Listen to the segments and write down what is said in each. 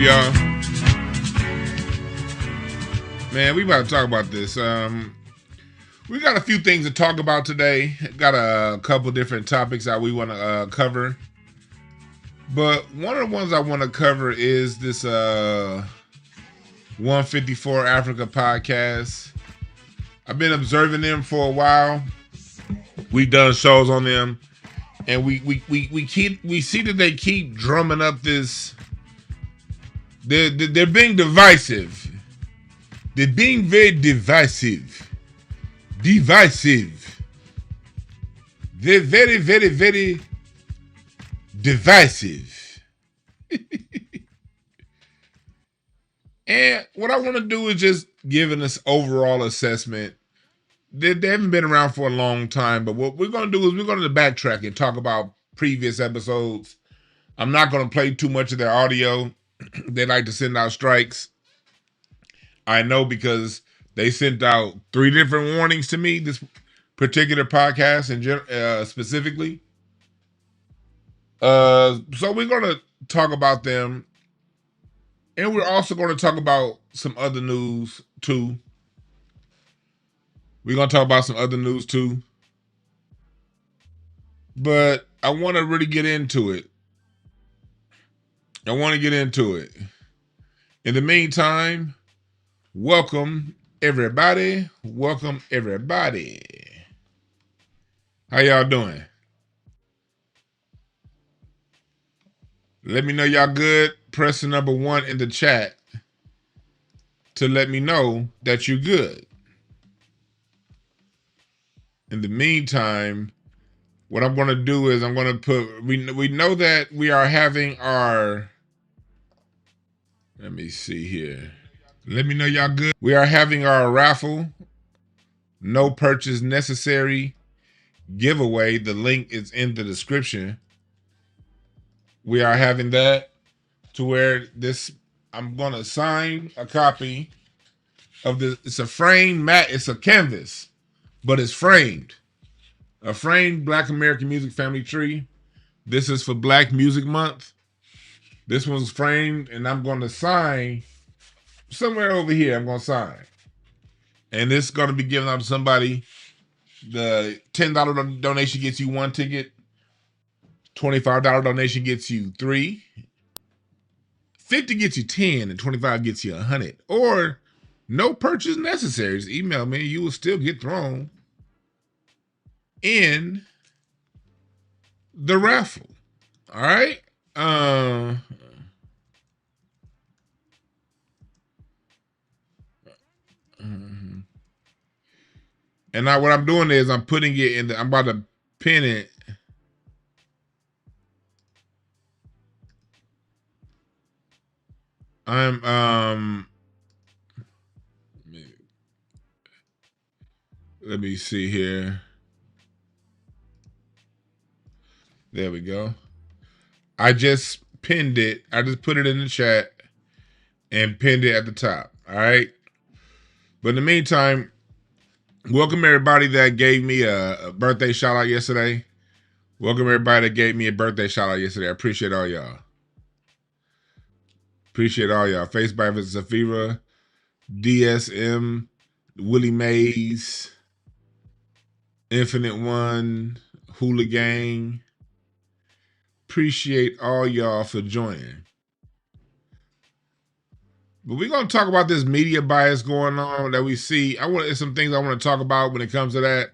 y'all? Man, we about to talk about this. We got a few things to talk about today. Got a couple different topics that we want to cover. But one of the ones I want to cover is this 154 Africa podcast. I've been observing them for a while. We've done shows on them, and we see that they keep drumming up this. They're being divisive. They're being very divisive. Divisive. They're very, very, very divisive. And what I want to do is just give an overall assessment. They haven't been around for a long time, but what we're going to do is we're going to backtrack and talk about previous episodes. I'm not going to play too much of their audio. They like to send out strikes. I know because they sent out 3 different warnings to me, this particular podcast specifically. So we're going to talk about them. And we're also going to talk about some other news too. We're going to talk about some other news too. But I want to really get into it. In the meantime, welcome everybody. How y'all doing? Let me know y'all good. Press the number 1 in the chat to let me know that you're good. In the meantime, what I'm going to do is I'm going to put, we know that we are having our, let me see here. Let me know y'all good. We are having our raffle, no purchase necessary giveaway. The link is in the description. We are having that to where this, I'm going to sign a copy of this. It's a framed mat. It's a canvas, but it's framed. A framed Black American Music Family Tree. This is for Black Music Month. This one's framed, and I'm going to sign somewhere over here. I'm going to sign. And this is going to be given out to somebody. The $10 donation gets you 1 ticket. $25 donation gets you 3. 50 gets you 10, and 25 gets you 100. Or no purchase necessary. Just email me. You will still get thrown in the raffle. All right. And now what I'm doing is I'm putting it in I'm about to pin it. Let me see here. There we go. I just pinned it. I just put it in the chat and pinned it at the top. All right. But in the meantime, welcome everybody that gave me a birthday shout out yesterday. Welcome everybody that gave me a birthday shout out yesterday. I appreciate all y'all. Face by Zafira, DSM, Willie Mays, Infinite One, Hula Gang. Appreciate all y'all for joining. But we're going to talk about this media bias going on that we see. There's some things I want to talk about when it comes to that.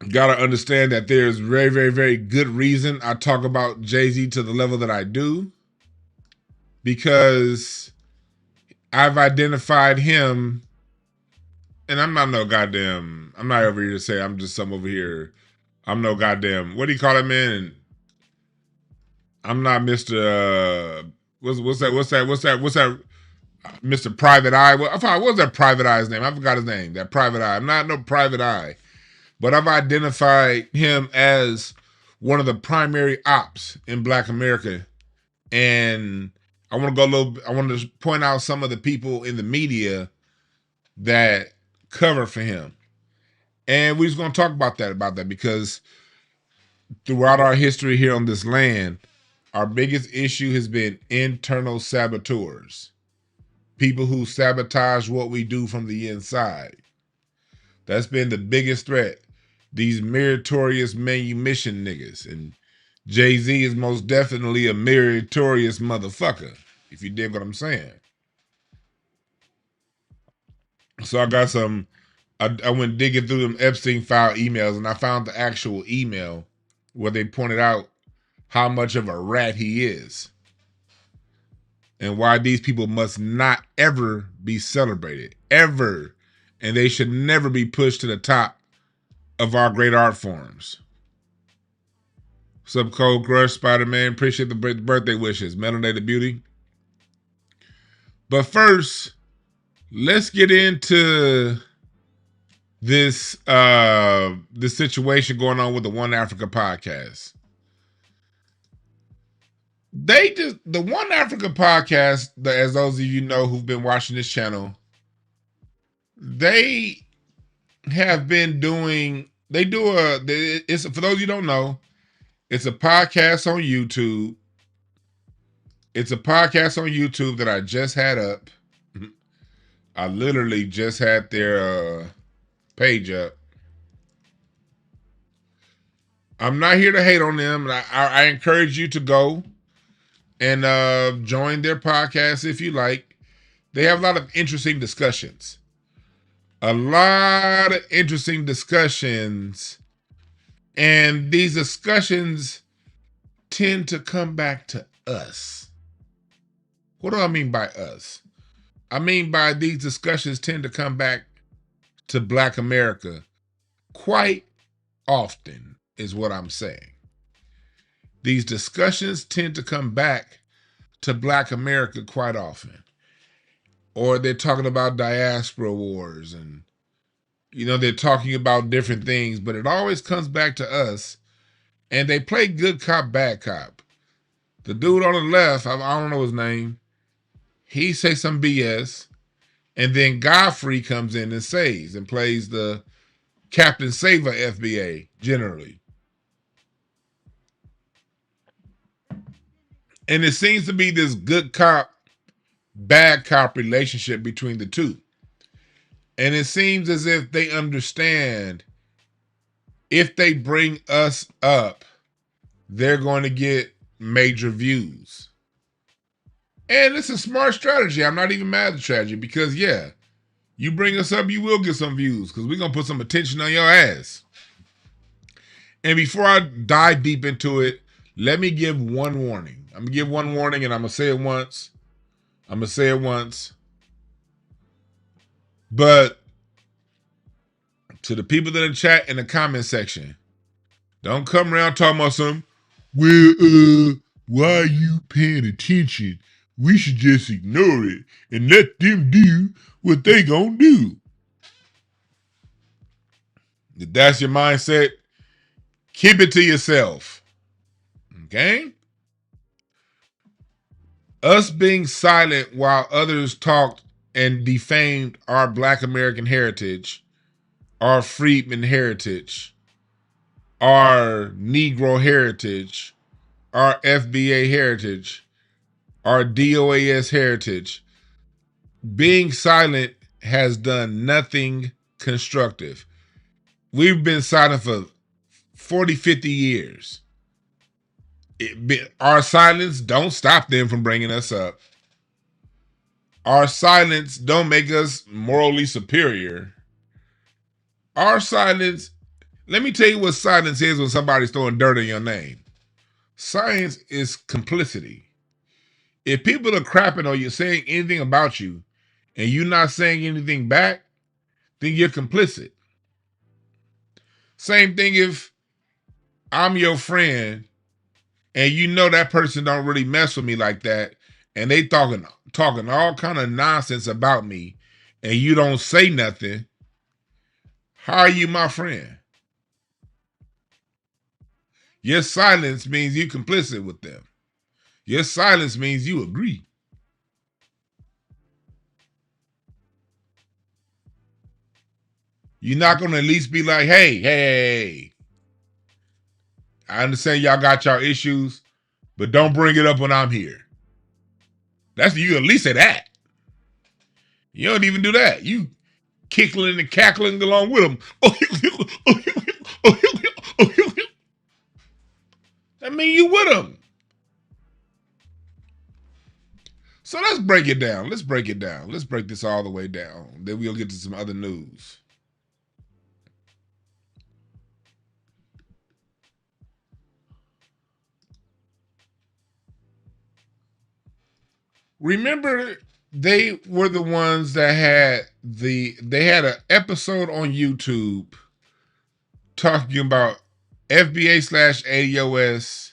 Got to understand that there's very, very, very good reason I talk about Jay-Z to the level that I do. Because I've identified him, and I'm not over here to say I'm just some over here. I'm no goddamn, what do you call that man? I'm not Mr. What's that? Mr. Private Eye. What's that Private Eye's name? I forgot his name. That Private Eye. I'm not no Private Eye, but I've identified him as one of the primary ops in Black America, and I want to point out some of the people in the media that cover for him. And we're just going to talk about that because throughout our history here on this land, Our biggest issue has been internal saboteurs. People who sabotage what we do from the inside. That's been the biggest threat. These meritorious manumission niggas. And Jay-Z is most definitely a meritorious motherfucker, if you dig what I'm saying. So I got some, I went digging through them Epstein file emails, and I found the actual email where they pointed out how much of a rat he is and why these people must not ever be celebrated, ever. And they should never be pushed to the top of our great art forms. What's up, Cold Crush, Spider-Man? Appreciate the birthday wishes. Melanie the Beauty. But first, let's get into this this situation going on with the One Africa podcast. The One Africa podcast, as those of you know who've been watching this channel, they have been doing, it's, for those you don't know, it's a podcast on YouTube. It's a podcast on YouTube that I just had up. I literally just had their page up. I'm not here to hate on them. I encourage you to go and join their podcast if you like. They have a lot of interesting discussions. And these discussions tend to come back to us. What do I mean by us? I mean by these discussions tend to come back to Black America quite often, is what I'm saying. These discussions tend to come back to Black America quite often. Or they're talking about diaspora wars and, they're talking about different things, but it always comes back to us. And they play good cop, bad cop. The dude on the left, I don't know his name, he says some BS, and then Godfrey comes in and saves and plays the Captain Saver FBA, generally. And it seems to be this good cop, bad cop relationship between the two. And it seems as if they understand if they bring us up, they're going to get major views. And it's a smart strategy. I'm not even mad at the strategy because, yeah, you bring us up, you will get some views because we're going to put some attention on your ass. And before I dive deep into it, let me give one warning. I'm going to give one warning and I'm going to say it once. But to the people in the chat in the comment section, don't come around talking about something. Well, why are you paying attention? We should just ignore it and let them do what they gonna do. If that's your mindset, keep it to yourself. Okay? Us being silent while others talked and defamed our Black American heritage, our freedman heritage, our Negro heritage, our FBA heritage, our DOAS heritage. Being silent has done nothing constructive. We've been silent for 40, 50 years. Our silence don't stop them from bringing us up. Our silence don't make us morally superior. Our silence, let me tell you what silence is when somebody's throwing dirt in your name. Silence is complicity. If people are crapping on you, saying anything about you, and you're not saying anything back, then you're complicit. Same thing if I'm your friend and you know that person don't really mess with me like that, and they talking all kind of nonsense about me, and you don't say nothing, how are you my friend? Your silence means you complicit with them. Your silence means you agree. You're not going to at least be like, hey, I understand y'all got y'all issues, but don't bring it up when I'm here. That's you at least say that. You don't even do that. You kickling and cackling along with them. I mean, you with them. So let's break it down. Let's break it down. Let's break this all the way down. Then we'll get to some other news. Remember, they were the ones that had an episode on YouTube talking about FBA/ADOS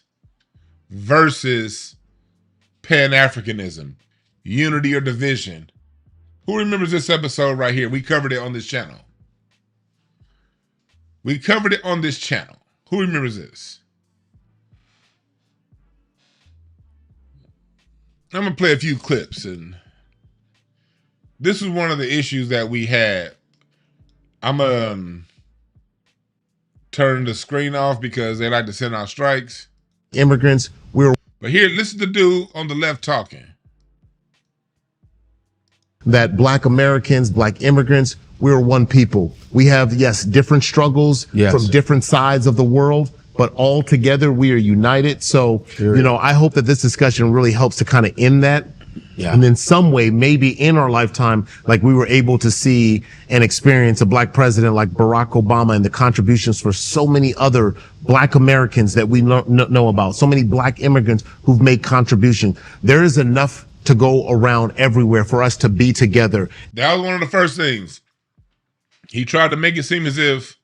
versus Pan-Africanism, unity or division. Who remembers this episode right here? We covered it on this channel. Who remembers this? I'm going to play a few clips, and this was one of the issues that we had. I'm going to turn the screen off because they like to send out strikes. Immigrants, But here, listen to the dude on the left talking. That Black Americans, Black immigrants, we're one people. We have, yes, different struggles from different sides of the world, but all together we are united. So, you know, I hope that this discussion really helps to kind of end that. Yeah. And in some way, maybe in our lifetime, like we were able to see and experience a Black president like Barack Obama and the contributions for so many other Black Americans that we know about, so many Black immigrants who've made contributions. There is enough to go around everywhere for us to be together. That was one of the first things. He tried to make it seem as if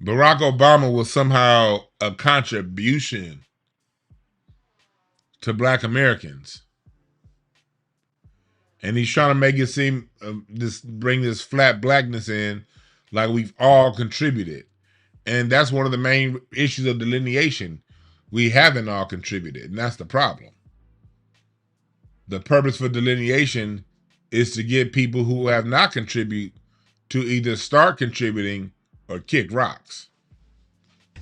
Barack Obama was somehow a contribution to Black Americans. And he's trying to make it seem, bring this flat blackness in, like we've all contributed. And that's one of the main issues of delineation. We haven't all contributed, and that's the problem. The purpose for delineation is to get people who have not contributed to either start contributing or kick rocks.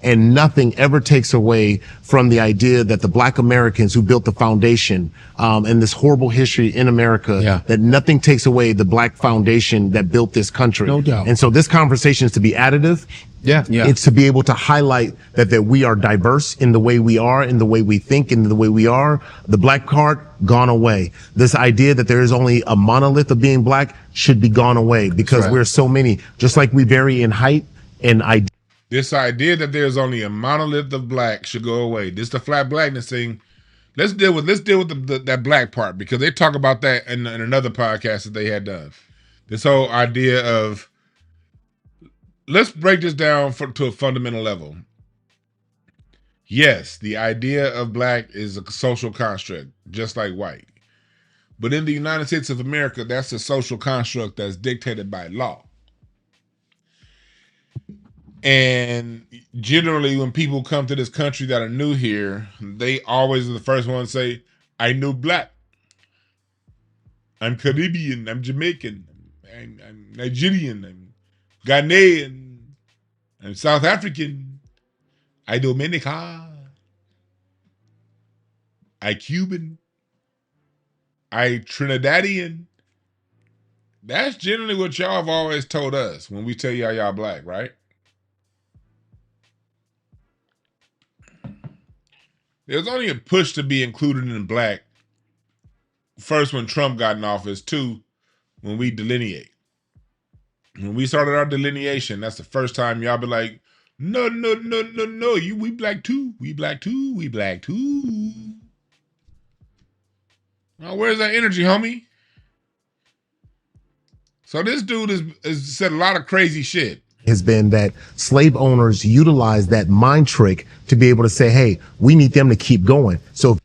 And nothing ever takes away from the idea that the Black Americans who built the foundation and this horrible history in America, that nothing takes away the Black foundation that built this country. No doubt. And so this conversation is to be additive. It's to be able to highlight that we are diverse in the way we are, in the way we think, in the way we are. The Black card, gone away. This idea that there is only a monolith of being Black should be gone away because we're so many, just like we vary in height and idea. This idea that there's only a monolith of Black should go away. This the flat blackness thing. Let's deal with that Black part, because they talk about that in another podcast that they had done. This whole idea of, let's break this down to a fundamental level. Yes, the idea of Black is a social construct, just like white. But in the United States of America, that's a social construct that's dictated by law. And generally, when people come to this country that are new here, they always are the first one to say, I know Black. I'm Caribbean, I'm Jamaican, I'm Nigerian, I'm Ghanaian, I'm South African, I Dominica, I Cuban, I Trinidadian. That's generally what y'all have always told us when we tell y'all Black, right? There's only a push to be included in Black. First, when Trump got in office. Two, when we delineate. When we started our delineation, that's the first time y'all be like, no, we Black too. We Black too. We Black too. Now, where's that energy, homie? So this dude has said a lot of crazy shit. Has been that slave owners utilize that mind trick to be able to say, hey, we need them to keep going. So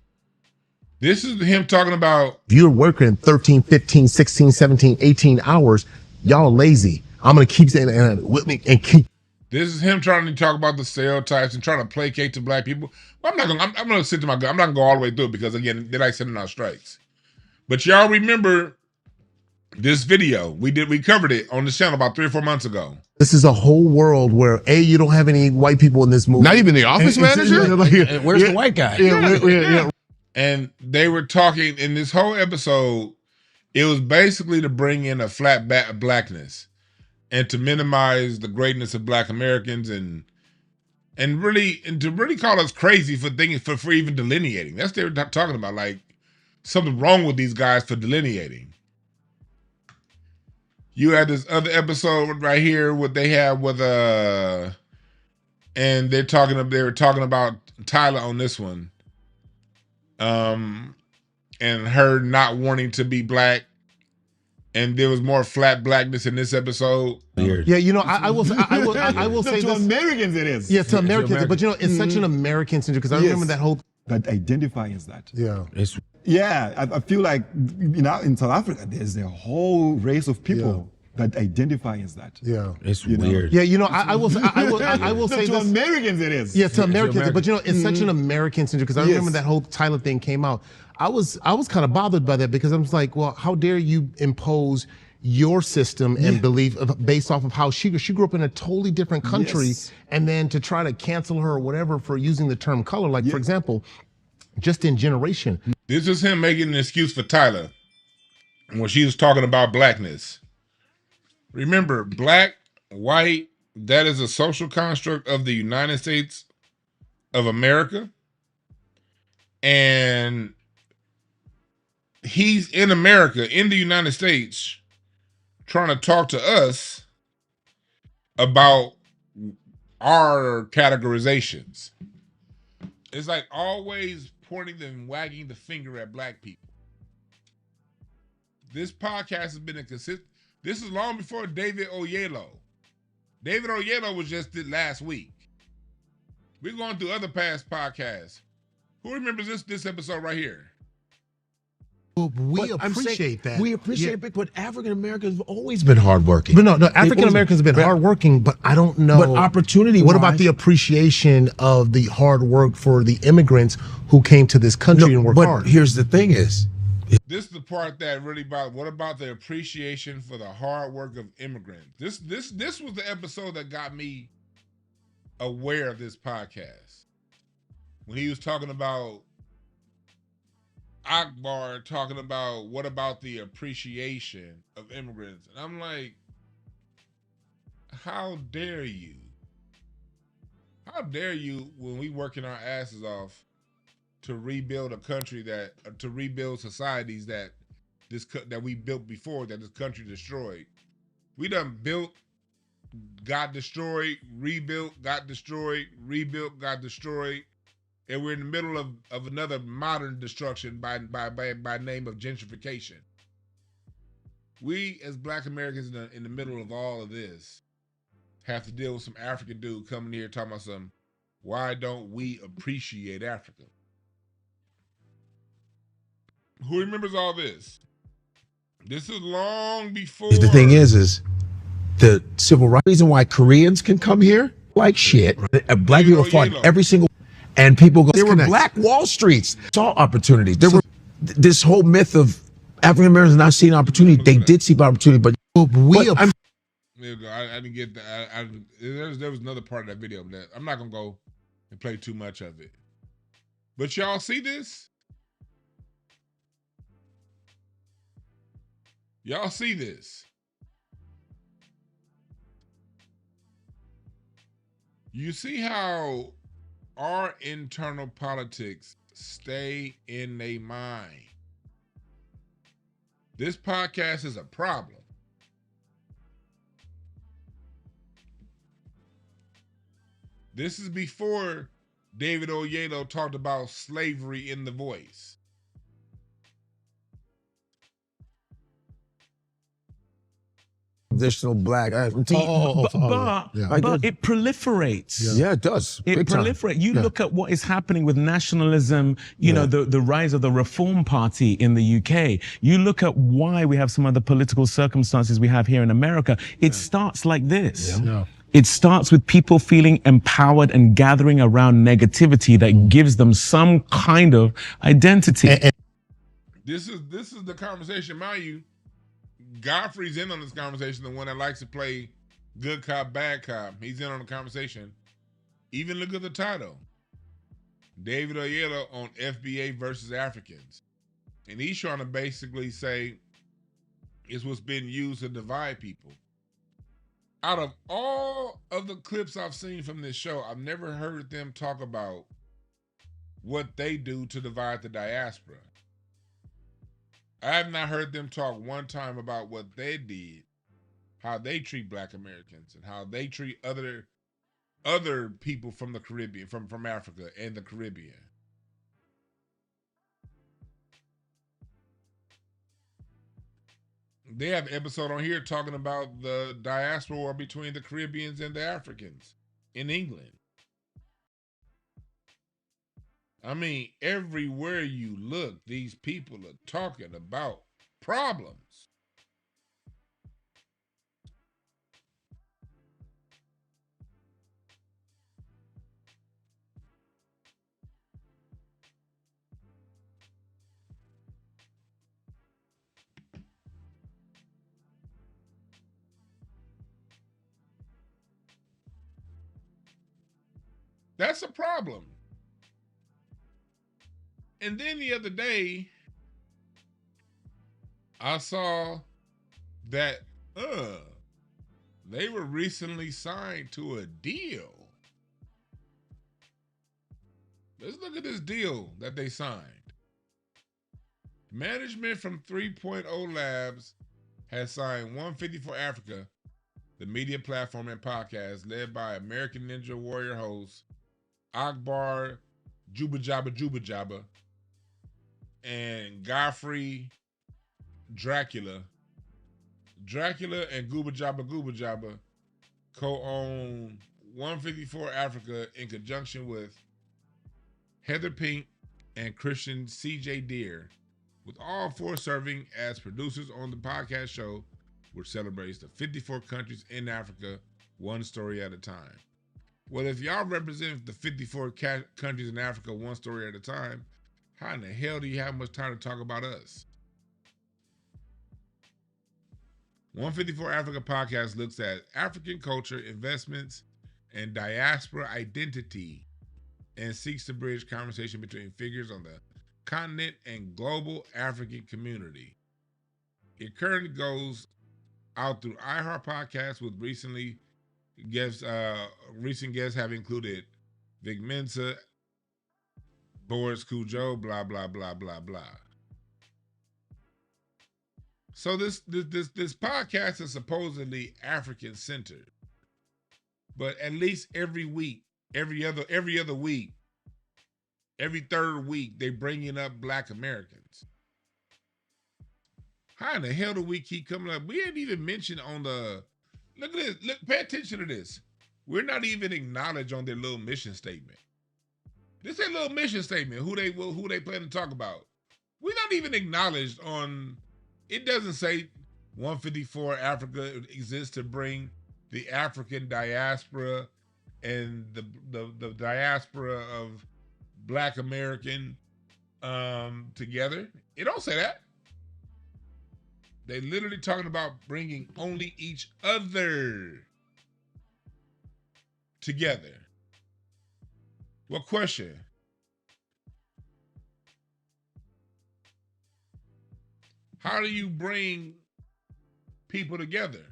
this is him talking about, if you're working 13, 15, 16, 17, 18 hours, y'all lazy. I'm going to keep saying and keep. This is him trying to talk about the stereotypes and trying to placate to Black people. Well, I'm going to sit to my gun. I'm not going to go all the way through it because, again, they like sending out strikes. But y'all remember this video. We covered it on this channel about 3 or 4 months ago. This is a whole world where, you don't have any white people in this movie. Not even the office manager? Where's the white guy? And they were talking in this whole episode. It was basically to bring in a flat blackness and to minimize the greatness of Black Americans and to really call us crazy for thinking for even delineating. That's what they were talking about. Like something wrong with these guys for delineating. You had this other episode right here, what they have with and they were talking about Tyler on this one. And her not wanting to be Black. And there was more flat blackness in this episode. Yeah, you know, I will say to this. Americans it is. Yeah, to Americans, but you know, it's such an American syndrome because I remember that whole that identify as that. Yeah. I feel like in South Africa there's a whole race of people that identify as that. Yeah. It's weird. Yeah, you know, I will say to this. Americans it is. Yeah, to Americans, but you know, it's such an American syndrome because I remember that whole Tyler thing came out. I was kind of bothered by that because I was like, well, how dare you impose your system and belief based off of how she grew up in a totally different country, and then to try to cancel her or whatever for using the term color. Like, for example, just in generation. This is him making an excuse for Tyler when she was talking about blackness. Remember, black, white, that is a social construct of the United States of America. And he's in America, in the United States, trying to talk to us about our categorizations. It's like always pointing and wagging the finger at Black people. This podcast has been this is long before David Oyelowo. David Oyelowo was just did last week. We're going through other past podcasts. Who remembers this episode right here? Well, we appreciate that. We appreciate it, but African Americans have always been hardworking. But no, African Americans have been hardworking, but I don't know. But opportunity. What about the appreciation of the hard work for the immigrants who came to this country and worked hard? But here's the thing is, this is the part that really bothers. What about the appreciation for the hard work of immigrants? This was the episode that got me aware of this podcast. When he was talking about Akbar, talking about what about the appreciation of immigrants. And I'm like, how dare you? How dare you when we working our asses off to rebuild a country to rebuild societies that we built before that this country destroyed. We done built, got destroyed, rebuilt, got destroyed, rebuilt, got destroyed, and we're in the middle of another modern destruction by name of gentrification. We as Black Americans in the middle of all of this have to deal with some African dude coming here talking about some, why don't we appreciate Africa? Who remembers all this? This is long before. The thing is the civil rights reason why Koreans can come here like shit. Black people fought every single, and people go. There were Black Wall Streets, saw opportunities. There were this whole myth of African Americans not seeing opportunity. They did see opportunity, but there you go. I didn't get that. There was another part of that video that I'm not gonna go and play too much of it. But y'all see this? Y'all see this? You see how our internal politics stay in their mind. This podcast is a problem. This is before David Oyelowo talked about slavery in The Voice. Additional Black. But it proliferates. Yeah, it does. It proliferates. You look at what is happening with nationalism, you know, the rise of the Reform Party in the UK. You look at why we have some of the political circumstances we have here in America. It starts like this. It starts with people feeling empowered and gathering around negativity that gives them some kind of identity. This is the conversation, mind you. Godfrey's in on this conversation, the one that likes to play good cop, bad cop. He's in on the conversation. Even look at the title. David Oyelowo on FBA versus Africans. And he's trying to basically say it's what's been used to divide people. Out of all of the clips I've seen from this show, I've never heard them talk about what they do to divide the diaspora. I have not heard them talk one time about what they did, how they treat Black Americans, and how they treat other people from the Caribbean, from Africa and the Caribbean. They have an episode on here talking about the diaspora war between the Caribbeans and the Africans in England. I mean, everywhere you look, these people are talking about problems. That's a problem. And then the other day, I saw that they were recently signed to a deal. Let's look at this deal that they signed. Management from 3.0 Labs has signed 154 Africa, the media platform and podcast led by American Ninja Warrior host Akbar Juba Jabba and Godfrey Dracula and Gooba Jabba co-own 154 Africa in conjunction with Heather Pink and Christian CJ Deere, with all four serving as producers on the podcast show, which celebrates the 54 countries in Africa, one story at a time. Well, if y'all represent the 54 countries in Africa, one story at a time, how in the hell do you have much time to talk about us? 154 Africa podcast looks at African culture, investments, and diaspora identity, and seeks to bridge conversation between figures on the continent and global African community. It currently goes out through iHeart Podcasts, with recent guests have included Vic Mensa, Boris Cujo, blah blah blah blah blah. So this podcast is supposedly African centered, but at least every week, every other week, every third week, they bringing up Black Americans. How in the hell do we keep coming up? We ain't even mentioned on the, look at this, look, pay attention to this. We're not even acknowledged on their little mission statement. This ain't a little mission statement, who they plan to talk about. We're not even acknowledged on, it doesn't say 154 Africa exists to bring the African diaspora and the diaspora of Black American together. It don't say that. They literally talking about bringing only each other together. What question? How do you bring people together?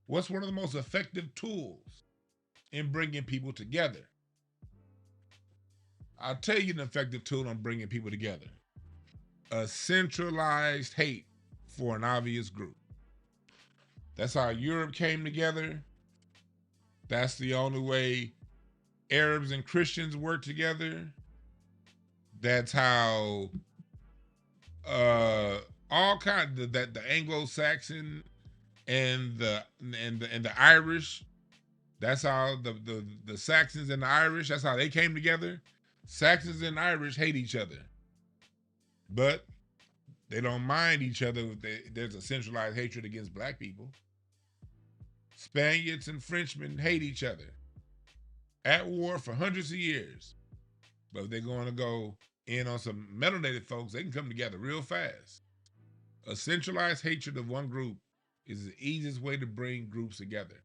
What's one of the most effective tools in bringing people together? I'll tell you an effective tool on bringing people together. A centralized hate for an obvious group. That's how Europe came together. That's the only way Arabs and Christians work together. That's how all kinds of the Anglo-Saxon and the Irish. That's how the Saxons and the Irish. That's how they came together. Saxons and Irish hate each other, but they don't mind each other if there's a centralized hatred against Black people. Spaniards and Frenchmen hate each other, at war for hundreds of years. But if they're going to go in on some melanated folks, they can come together real fast. A centralized hatred of one group is the easiest way to bring groups together.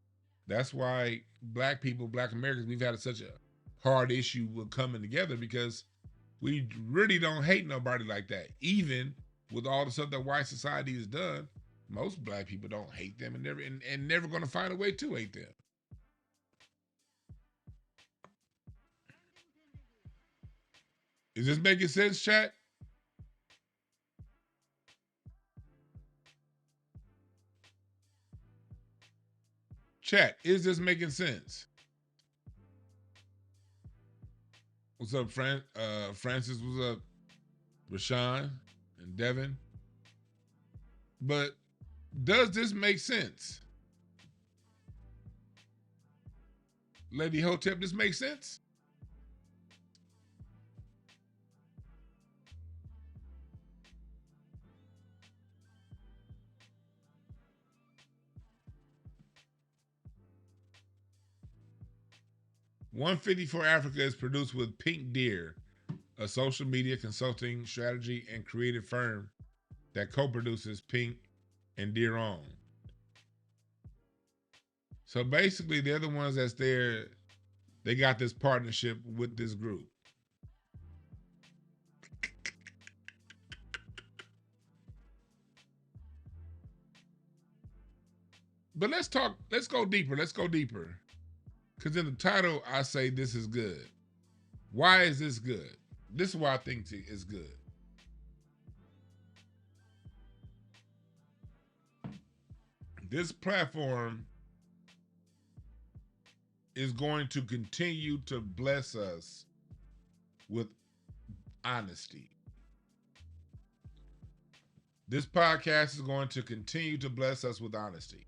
That's why Black people, Black Americans, we've had such a hard issue with coming together, because we really don't hate nobody like that. Even with all the stuff that white society has done, most black people don't hate them, and never going to find a way to hate them. Is this making sense, chat? Chat, is this making sense? What's up, Francis? What's up, Rashawn and Devin? But does this make sense? Lady Hotep, this makes sense? One54 Africa is produced with Pink Deer, a social media consulting, strategy, and creative firm that co-produces Pink and Deer on. So basically, they're the ones that's there. They got this partnership with this group. But let's go deeper. Because in the title, I say this is good. Why is this good? This is why I think it's good. This platform is going to continue to bless us with honesty. This podcast is going to continue to bless us with honesty.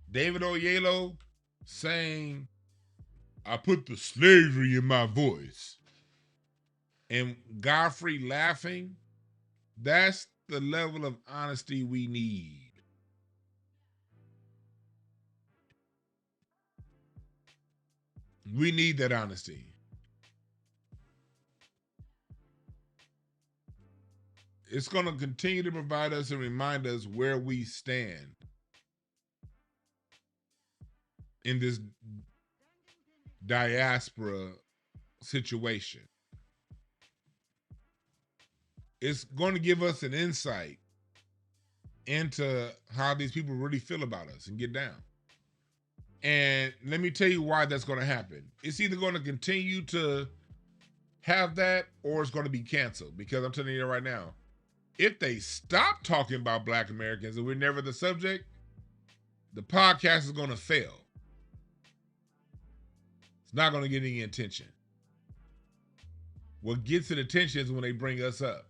David Oyelowo saying, I put the slavery in my voice, and Godfrey laughing, that's the level of honesty we need. We need that honesty. It's going to continue to provide us and remind us where we stand in this diaspora situation. It's going to give us an insight into how these people really feel about us and get down. And let me tell you why that's going to happen. It's either going to continue to have that, or it's going to be canceled. Because I'm telling you right now, if they stop talking about Black Americans and we're never the subject, the podcast is going to fail. It's not going to get any attention. What gets it attention is when they bring us up.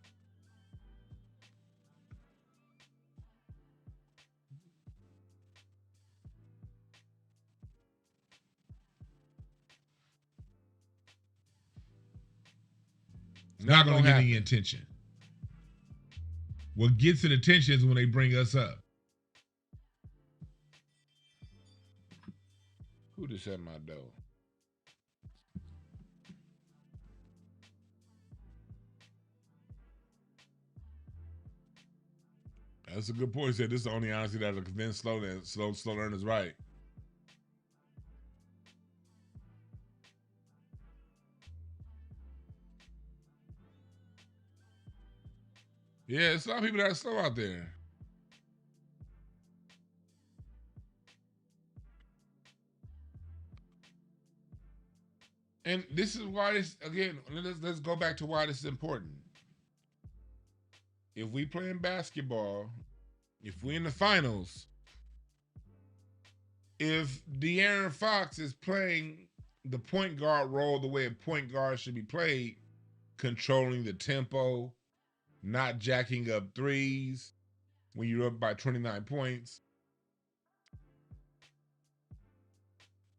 Not going to get any attention. What gets it attention is when they bring us up. Who just at my door? That's a good point. He said this is the only honesty that'll convince slow learners right. Yeah, there's a lot of people that are slow out there. And this is why this, again, let's go back to why this is important. If we play in basketball, if we're in the finals, if De'Aaron Fox is playing the point guard role the way a point guard should be played, controlling the tempo, not jacking up threes when you're up by 29 points.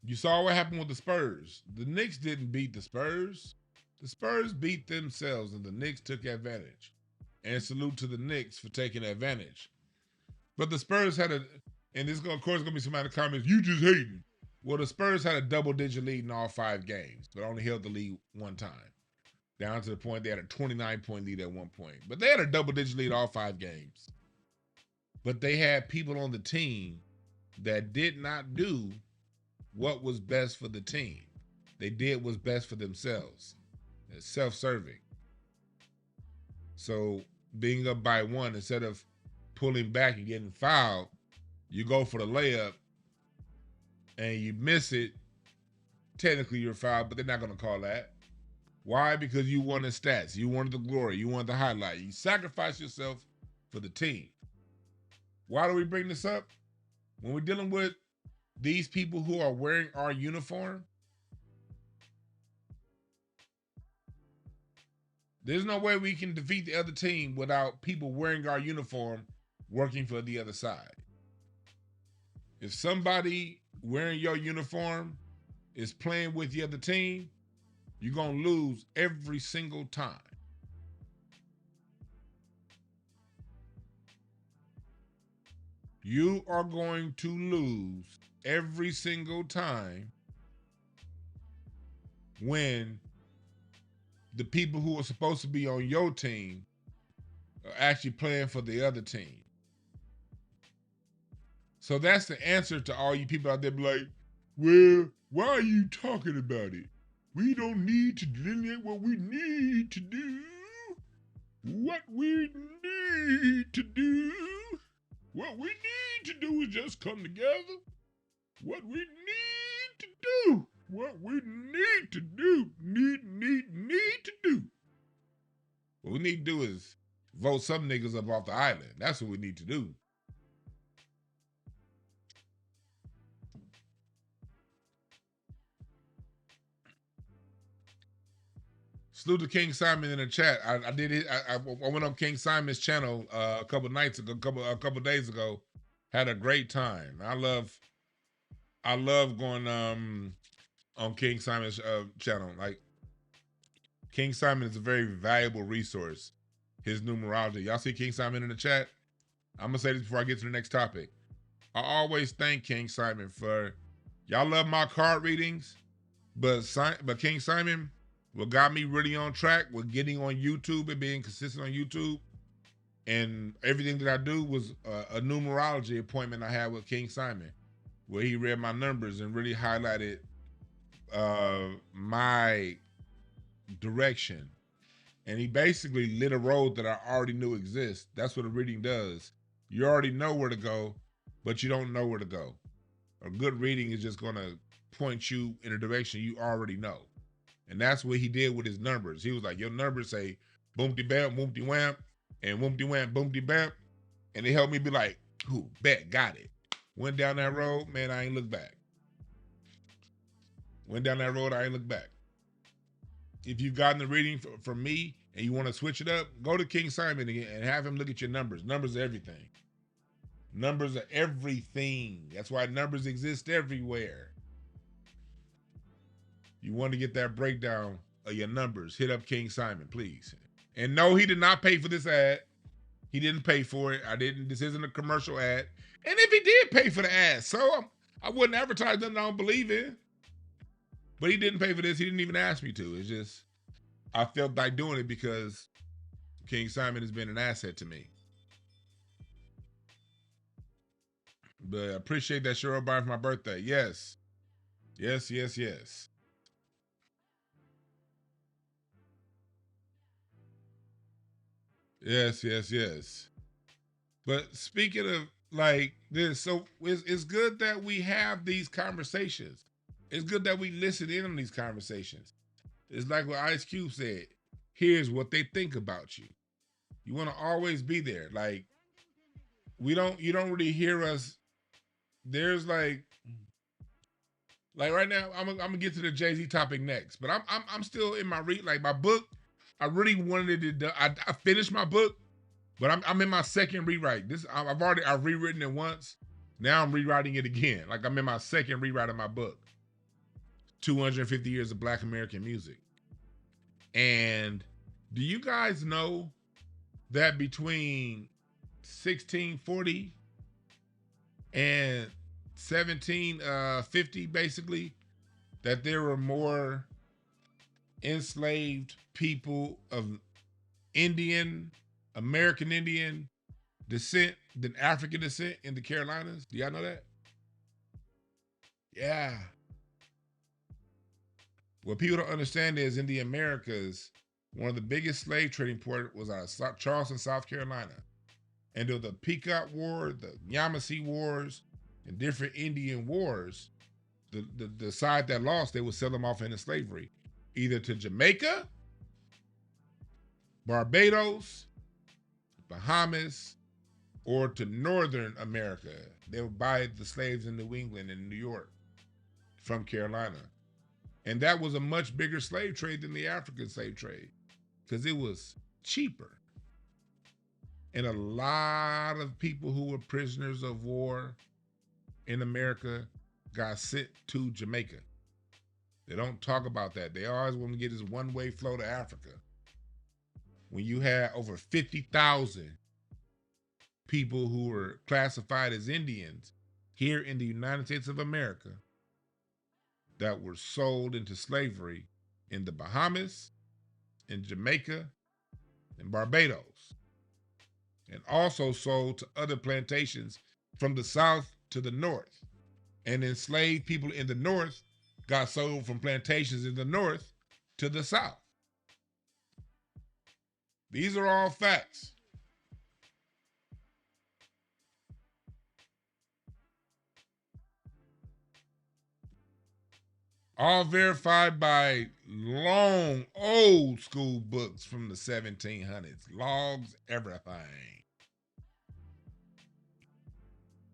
You saw what happened with the Spurs. The Knicks didn't beat the Spurs. The Spurs beat themselves, and the Knicks took advantage. And salute to the Knicks for taking advantage. But the Spurs had and this, of course, going to be somebody in the comments, you just hating. Well, the Spurs had a double-digit lead in all 5 games, but only held the lead one time. Down to the point they had a 29-point lead at one point. But they had a double-digit lead all 5 games. But they had people on the team that did not do what was best for the team. They did what's best for themselves. It's self-serving. So being up by 1, instead of pulling back and getting fouled, you go for the layup and you miss it. Technically you're fouled, but they're not going to call that. Why? Because you wanted stats. You wanted the glory. You wanted the highlight. You sacrifice yourself for the team. Why do we bring this up? When we're dealing with these people who are wearing our uniform, there's no way we can defeat the other team without people wearing our uniform working for the other side. If somebody wearing your uniform is playing with the other team, you're going to lose every single time. You are going to lose every single time when the people who are supposed to be on your team are actually playing for the other team. So that's the answer to all you people out there be like, well, why are you talking about it? We don't need to delineate what we need to do. What we need to do. What we need to do is just come together. What we need to do. What we need to do. Need to do. What we need to do is vote some niggas up off the island. That's what we need to do. Salute to King Simon in the chat. I did it. I went on King Simon's channel a couple nights ago, a couple days ago. Had a great time. I love going on King Simon's channel. Like, King Simon is a very valuable resource. His numerology. Y'all see King Simon in the chat? I'm gonna say this before I get to the next topic. I always thank King Simon for, y'all love my card readings, but King Simon, what got me really on track with getting on YouTube and being consistent on YouTube and everything that I do was a numerology appointment I had with King Simon, where he read my numbers and really highlighted my direction. And he basically lit a road that I already knew exists. That's what a reading does. You already know where to go, but you don't know where to go. A good reading is just gonna point you in a direction you already know. And that's what he did with his numbers. He was like, your numbers say boom-de-bam, boom-de-wham, and boom-de-wham, boom-de-bam. And it helped me be like, ooh, bet, got it. Went down that road, man, I ain't looked back. Went down that road, I ain't looked back. If you've gotten the reading from me and you want to switch it up, go to King Simon again and have him look at your numbers. Numbers are everything. Numbers are everything. That's why numbers exist everywhere. You want to get that breakdown of your numbers, hit up King Simon, please. And no, he did not pay for this ad. He didn't pay for it. This isn't a commercial ad. And if he did pay for the ad, so I wouldn't advertise nothing I don't believe in. But he didn't pay for this. He didn't even ask me to. It's just, I felt like doing it because King Simon has been an asset to me. But I appreciate that Cheryl buying for my birthday. Yes. Yes, yes, yes. Yes, yes, yes. But speaking of like this, so it's good that we have these conversations. It's good that we listen in on these conversations. It's like what Ice Cube said. Here's what they think about you. You want to always be there. Like, you don't really hear us. There's like right now, I'm gonna get to the Jay-Z topic next, but I'm still in my my book. I really wanted it to. I finished my book, but I'm in my second rewrite. I've rewritten it once. Now I'm rewriting it again. Like, I'm in my second rewrite of my book. 250 years of Black American music. And do you guys know that between 1640 and 1750, basically, that there were more enslaved people of American Indian descent than African descent in the Carolinas? Do y'all know that? Yeah. What people don't understand is in the Americas, one of the biggest slave trading ports was out of Charleston, South Carolina. And there was the Pequot War, the Yamasee Wars, and different Indian wars. The side that lost, they would sell them off into slavery, either to Jamaica, Barbados, Bahamas, or to Northern America. They would buy the slaves in New England and New York from Carolina. And that was a much bigger slave trade than the African slave trade because it was cheaper. And a lot of people who were prisoners of war in America got sent to Jamaica. They don't talk about that. They always want to get this one-way flow to Africa. When you had over 50,000 people who were classified as Indians here in the United States of America that were sold into slavery in the Bahamas, in Jamaica, and Barbados, and also sold to other plantations from the south to the north. And enslaved people in the north got sold from plantations in the north to the south. These are all facts. All verified by long, old school books from the 1700s, logs, everything.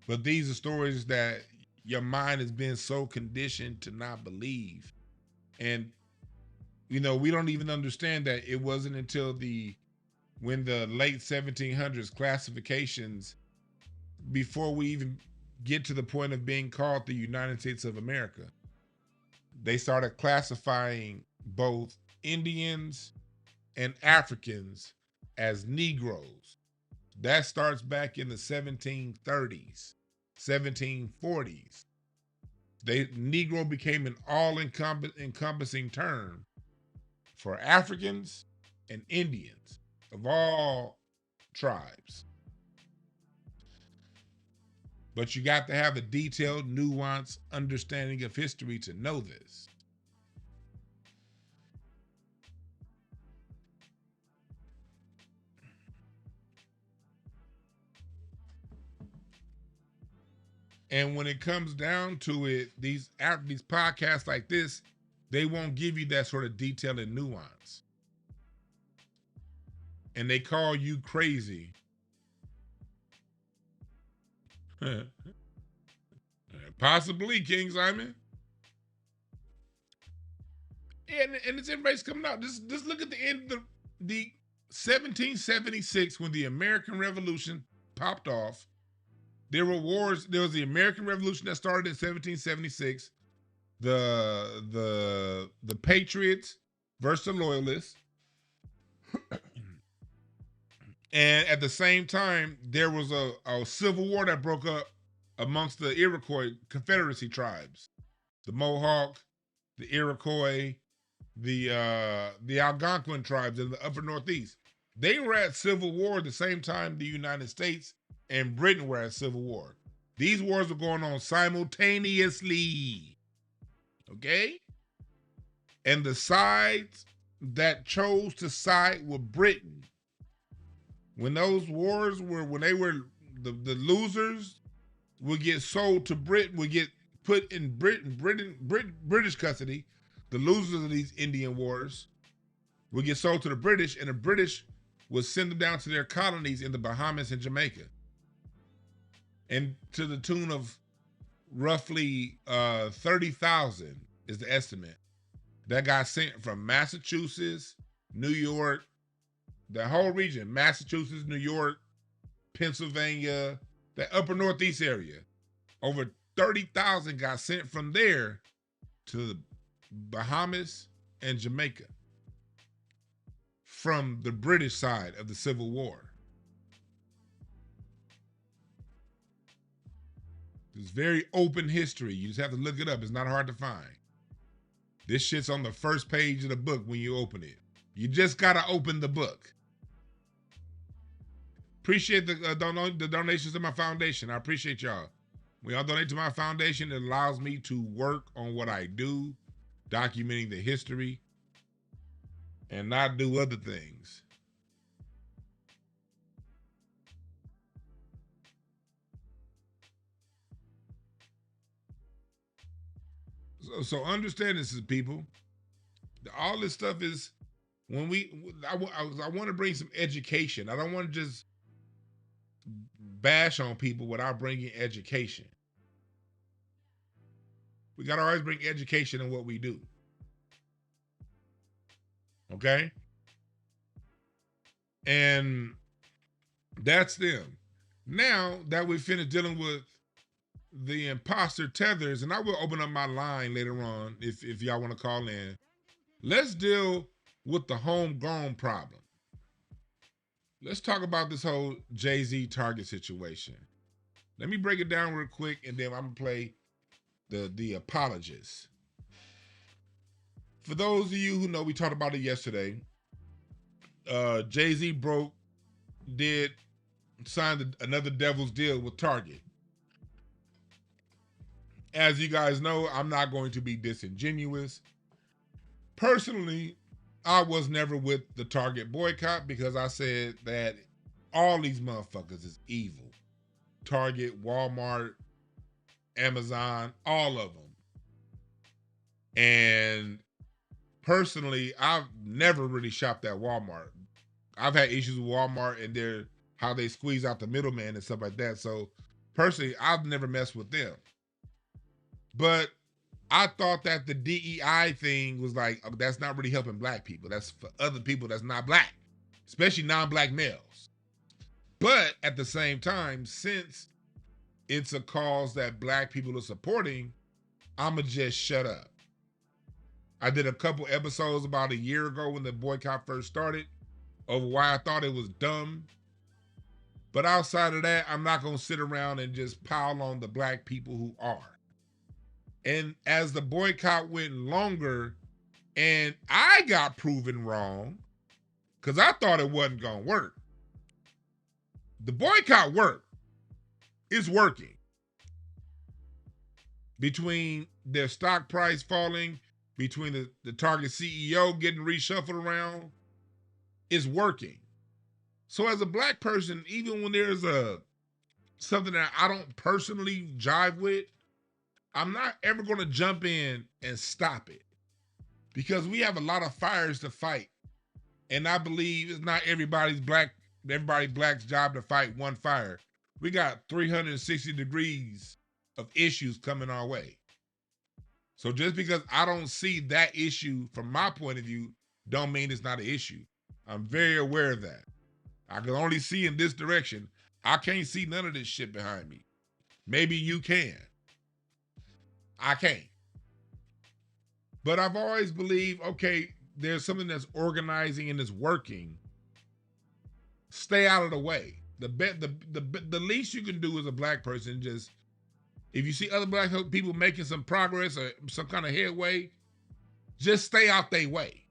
But these are stories that your mind has been so conditioned to not believe. And, you know, we don't even understand that it wasn't until when the late 1700s classifications, before we even get to the point of being called the United States of America, they started classifying both Indians and Africans as Negroes. That starts back in the 1730s, 1740s. Negro became an all-encompassing term for Africans and Indians of all tribes. But you got to have a detailed, nuanced understanding of history to know this. And when it comes down to it, these podcasts like this, they won't give you that sort of detail and nuance. And they call you crazy. Possibly, King Simon. And it's everybody's coming out. Just look at the end of the 1776 when the American Revolution popped off. There were wars. There was the American Revolution that started in 1776. The Patriots versus the Loyalists. And at the same time, there was a civil war that broke up amongst the Iroquois Confederacy tribes. The Mohawk, the Iroquois, the Algonquin tribes in the upper Northeast. They were at civil war at the same time the United States and Britain were at civil war. These wars were going on simultaneously. Okay? And the sides that chose to side with Britain, when those wars were, when they were, the losers would get sold to Britain, would get put in British custody. The losers of these Indian wars would get sold to the British, and the British would send them down to their colonies in the Bahamas and Jamaica. And to the tune of roughly 30,000 is the estimate that got sent from Massachusetts, New York, the whole region, Massachusetts, New York, Pennsylvania, the upper Northeast area. Over 30,000 got sent from there to the Bahamas and Jamaica from the British side of the Civil War. It's very open history. You just have to look it up. It's not hard to find. This shit's on the first page of the book when you open it. You just gotta open the book. Appreciate the donations to my foundation. I appreciate y'all. When y'all donate to my foundation, it allows me to work on what I do. documenting the history, and not do other things. So understand this, people. All this stuff is when I want to bring some education. I don't want to just bash on people without bringing education. We got to always bring education in what we do. Okay? And that's them. Now that we finished dealing with the imposter tethers, and I will open up my line later on if y'all want to call in. Let's deal with the homegrown problem. Let's talk about this whole Jay-Z Target situation. Let me break it down real quick, and then I'm gonna play the apologists. For those of you who know, we talked about it yesterday. Jay-Z signed another devil's deal with Target. As you guys know, I'm not going to be disingenuous. Personally, I was never with the Target boycott because I said that all these motherfuckers is evil. Target, Walmart, Amazon, all of them. And personally, I've never really shopped at Walmart. I've had issues with Walmart and how they squeeze out the middleman and stuff like that. So personally, I've never messed with them. But I thought that the DEI thing was like, that's not really helping black people. That's for other people that's not black, especially non-black males. But at the same time, since it's a cause that black people are supporting, I'ma just shut up. I did a couple episodes about a year ago when the boycott first started over why I thought it was dumb. But outside of that, I'm not gonna sit around and just pile on the black people who are. And as the boycott went longer and I got proven wrong, because I thought it wasn't going to work. The boycott worked. It's working. Between their stock price falling, between the Target CEO getting reshuffled around, it's working. So as a black person, even when there's something that I don't personally jive with, I'm not ever going to jump in and stop it because we have a lot of fires to fight. And I believe it's not everybody black's job to fight one fire. We got 360 degrees of issues coming our way. So just because I don't see that issue from my point of view, don't mean it's not an issue. I'm very aware of that. I can only see in this direction. I can't see none of this shit behind me. Maybe you can. I can't. But I've always believed, okay, there's something that's organizing and is working. Stay out of the way. The least you can do as a black person, just if you see other black people making some progress or some kind of headway, just stay out their way.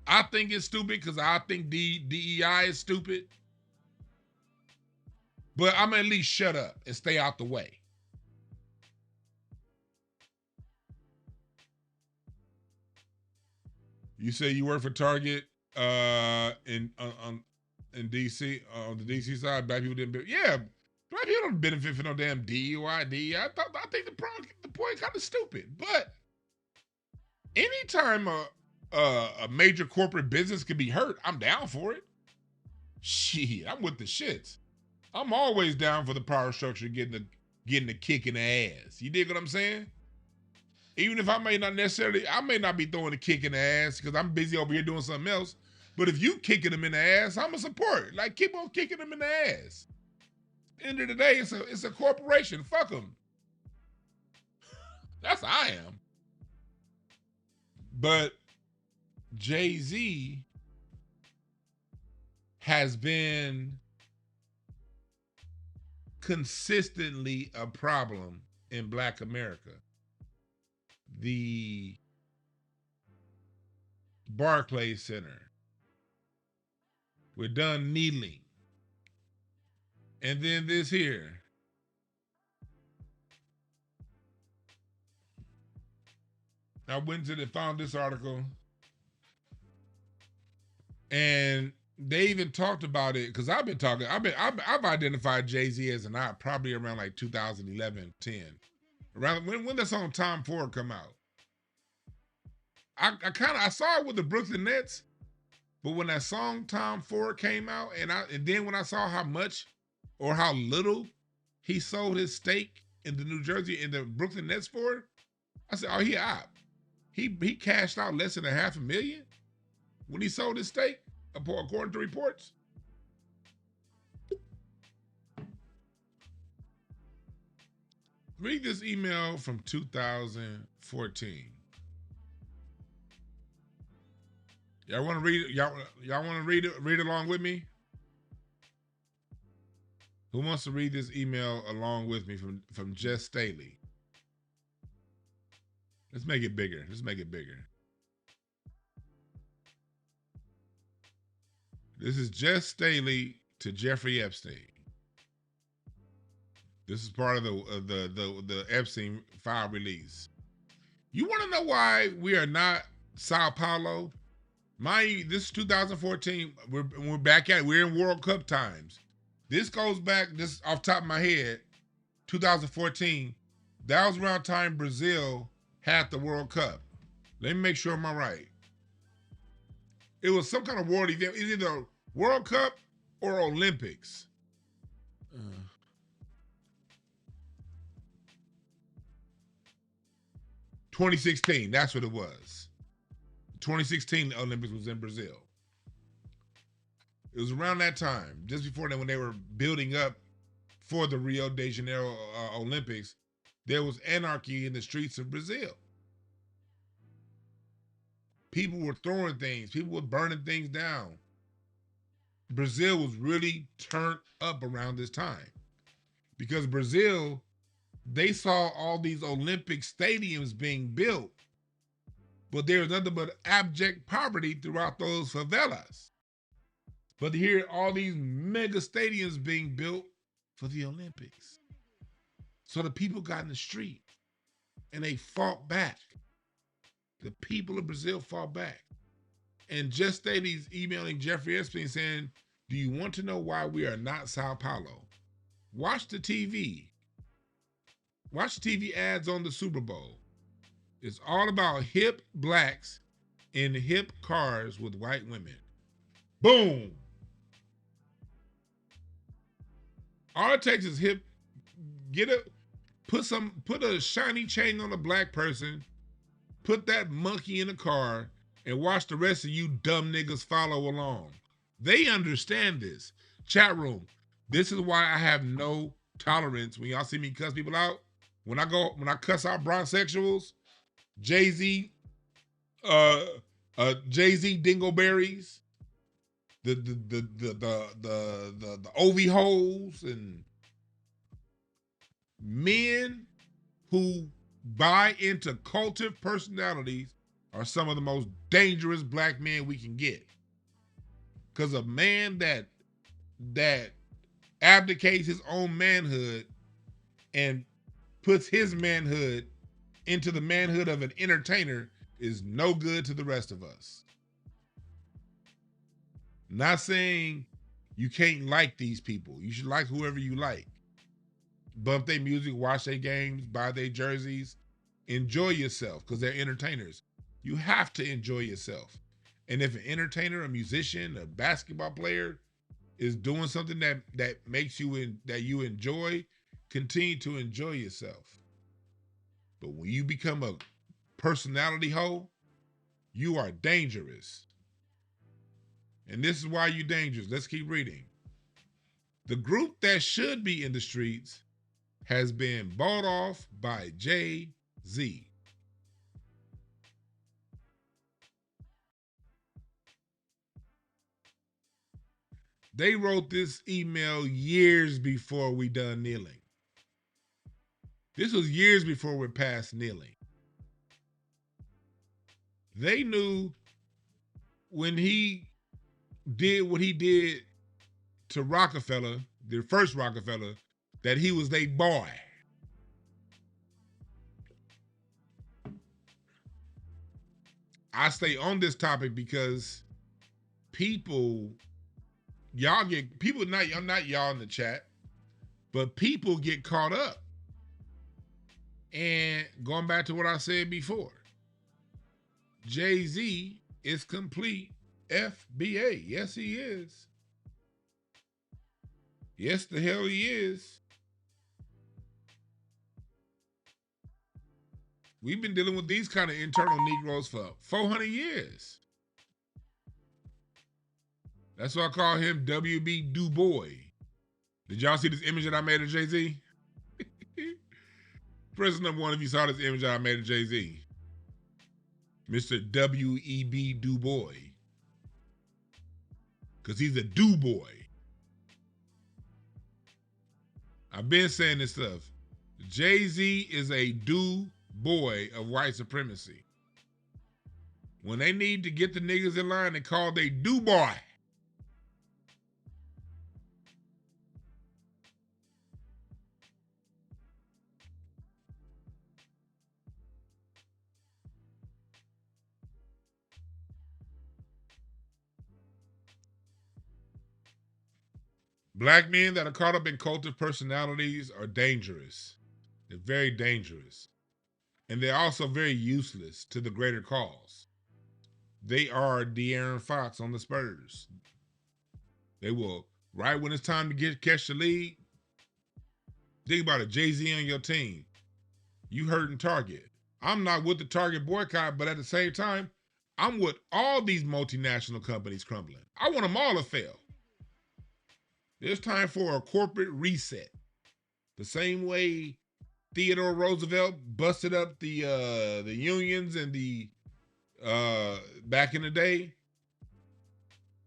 I think it's stupid because I think DEI is stupid. But I'm at least shut up and stay out the way. You say you work for Target in DC, on the DC side. Black people didn't. Yeah, black people don't benefit from no damn DEI. I think the point kind of stupid. But anytime a major corporate business can be hurt, I'm down for it. Shit, I'm with the shits. I'm always down for the power structure getting a kick in the ass. You dig what I'm saying? Even if I may not be throwing a kick in the ass because I'm busy over here doing something else. But if you kicking them in the ass, I'm a support. Like, keep on kicking them in the ass. At the end of the day, it's a corporation. Fuck them. That's how I am. But Jay-Z has been consistently a problem in Black America. The Barclays Center. We're done kneeling. And then this here. I went to found this article, and they even talked about it because I've identified Jay-Z as an op probably around like 2011, 10. Around when the song Tom Ford come out. I saw it with the Brooklyn Nets, but when that song Tom Ford came out, and then when I saw how much or how little he sold his stake in the New Jersey in the Brooklyn Nets for, I said, oh, he op. He cashed out less than $500,000 when he sold his stake, according to reports. Read this email from 2014. Y'all want to read it? Y'all want to read it? Read along with me? Who wants to read this email along with me from Jess Staley? Let's make it bigger. Let's make it bigger. This is Jess Staley to Jeffrey Epstein. This is part of the Epstein file release. You want to know why we are not Sao Paulo? This is 2014. We're back at it. We're in World Cup times. This goes back, this off the top of my head, 2014. That was around time Brazil had the World Cup. Let me make sure I'm right. It was some kind of world event. It's either World Cup or Olympics. 2016, that's what it was. 2016 Olympics was in Brazil. It was around that time, just before that, when they were building up for the Rio de Janeiro Olympics, there was anarchy in the streets of Brazil. People were throwing things. People were burning things down. Brazil was really turned up around this time because Brazil, they saw all these Olympic stadiums being built, but there was nothing but abject poverty throughout those favelas. But to hear all these mega stadiums being built for the Olympics. So the people got in the street and they fought back. The people of Brazil fought back. And Just Staley's emailing Jeffrey Epstein saying, do you want to know why we are not Sao Paulo? Watch the TV. Watch the TV ads on the Super Bowl. It's all about hip blacks in hip cars with white women. Boom. All it takes is put a shiny chain on a black person, put that monkey in a car, and watch the rest of you dumb niggas follow along. They understand this. Chat room, this is why I have no tolerance when y'all see me cuss people out. When I cuss out bronzexuals, Jay-Z, Jay-Z dingleberries, the OV hoes, and men who buy into cultive personalities are some of the most dangerous black men we can get. Because a man that abdicates his own manhood and puts his manhood into the manhood of an entertainer is no good to the rest of us. Not saying you can't like these people. You should like whoever you like. Bump their music, watch their games, buy their jerseys. Enjoy yourself because they're entertainers. You have to enjoy yourself. And if an entertainer, a musician, a basketball player is doing something that makes you that you enjoy, continue to enjoy yourself. But when you become a personality hoe, you are dangerous. And this is why you're dangerous. Let's keep reading. The group that should be in the streets has been bought off by Jay-Z. They wrote this email years before we done kneeling. This was years before we're past kneeling. They knew when he did what he did to Rockefeller, the first Rockefeller, that he was their boy. I stay on this topic because people, not y'all in the chat, but people get caught up. And going back to what I said before, Jay-Z is complete FBA. Yes, he is. Yes, the hell he is. We've been dealing with these kind of internal Negroes for 400 years. That's why I call him W.B. Du Bois. Did y'all see this image that I made of Jay-Z? Press number 1 if you saw this image that I made of Jay-Z. Mr. W.E.B. Du Bois. Because he's a Du Boy. I've been saying this stuff. Jay-Z is a Du Boy of white supremacy. When they need to get the niggas in line, they call they Du Boy. Black men that are caught up in cultive personalities are dangerous. They're very dangerous. And they're also very useless to the greater cause. They are De'Aaron Fox on the Spurs. They will, right when it's time to catch the lead, think about it, Jay-Z on your team. You hurting Target. I'm not with the Target boycott, but at the same time, I'm with all these multinational companies crumbling. I want them all to fail. There's time for a corporate reset. The same way Theodore Roosevelt busted up the unions and the back in the day.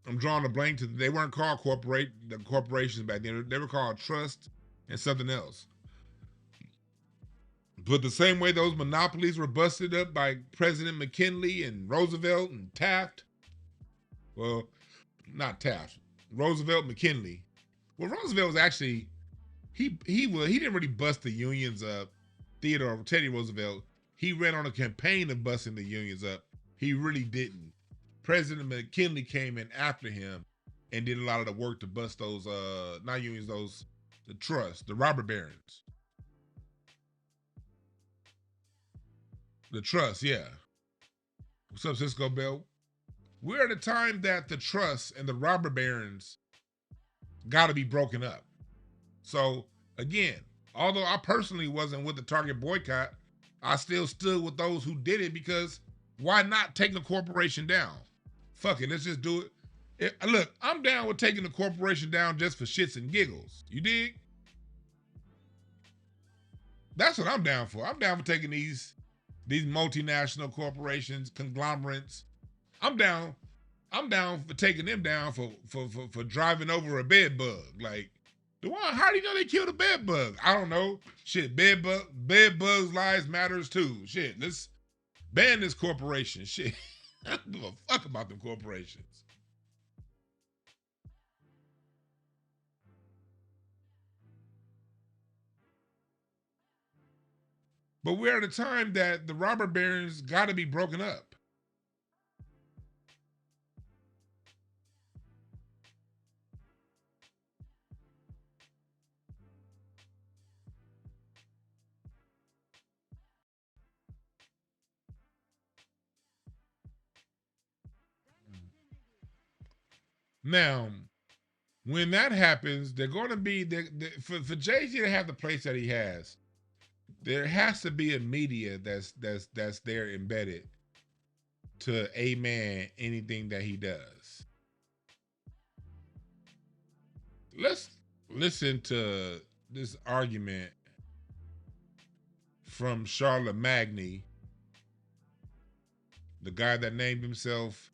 I'm drawing a blank to, they weren't called the corporations back then. They were called trust and something else. But the same way those monopolies were busted up by President McKinley and Roosevelt and Taft. Well, not Taft. Roosevelt, McKinley. Well, Roosevelt was actually, he didn't really bust the unions up. Teddy Roosevelt, he ran on a campaign of busting the unions up. He really didn't. President McKinley came in after him and did a lot of the work to bust those, not unions, the trust, the robber barons. The trust, yeah. What's up, Cisco Bell? We're at a time that the trust and the robber barons got to be broken up. So again, although I personally wasn't with the Target boycott, I still stood with those who did it because why not take the corporation down? Fuck it, let's just do it. Look, I'm down with taking the corporation down just for shits and giggles. You dig? That's what I'm down for. I'm down for taking these multinational corporations, conglomerates. I'm down for taking them down for driving over a bed bug. Like, Dwann, how do you know they killed a bed bug? I don't know. Shit, bed bugs' lives matters too. Shit, let's ban this corporation. Shit, I don't give a fuck about them corporations. But we're at a time that the robber barons got to be broken up. Now, when that happens, they're going to be, for Jay-Z to have the place that he has, there has to be a media that's there embedded to amen anything that he does. Let's listen to this argument from Charlemagne, the guy that named himself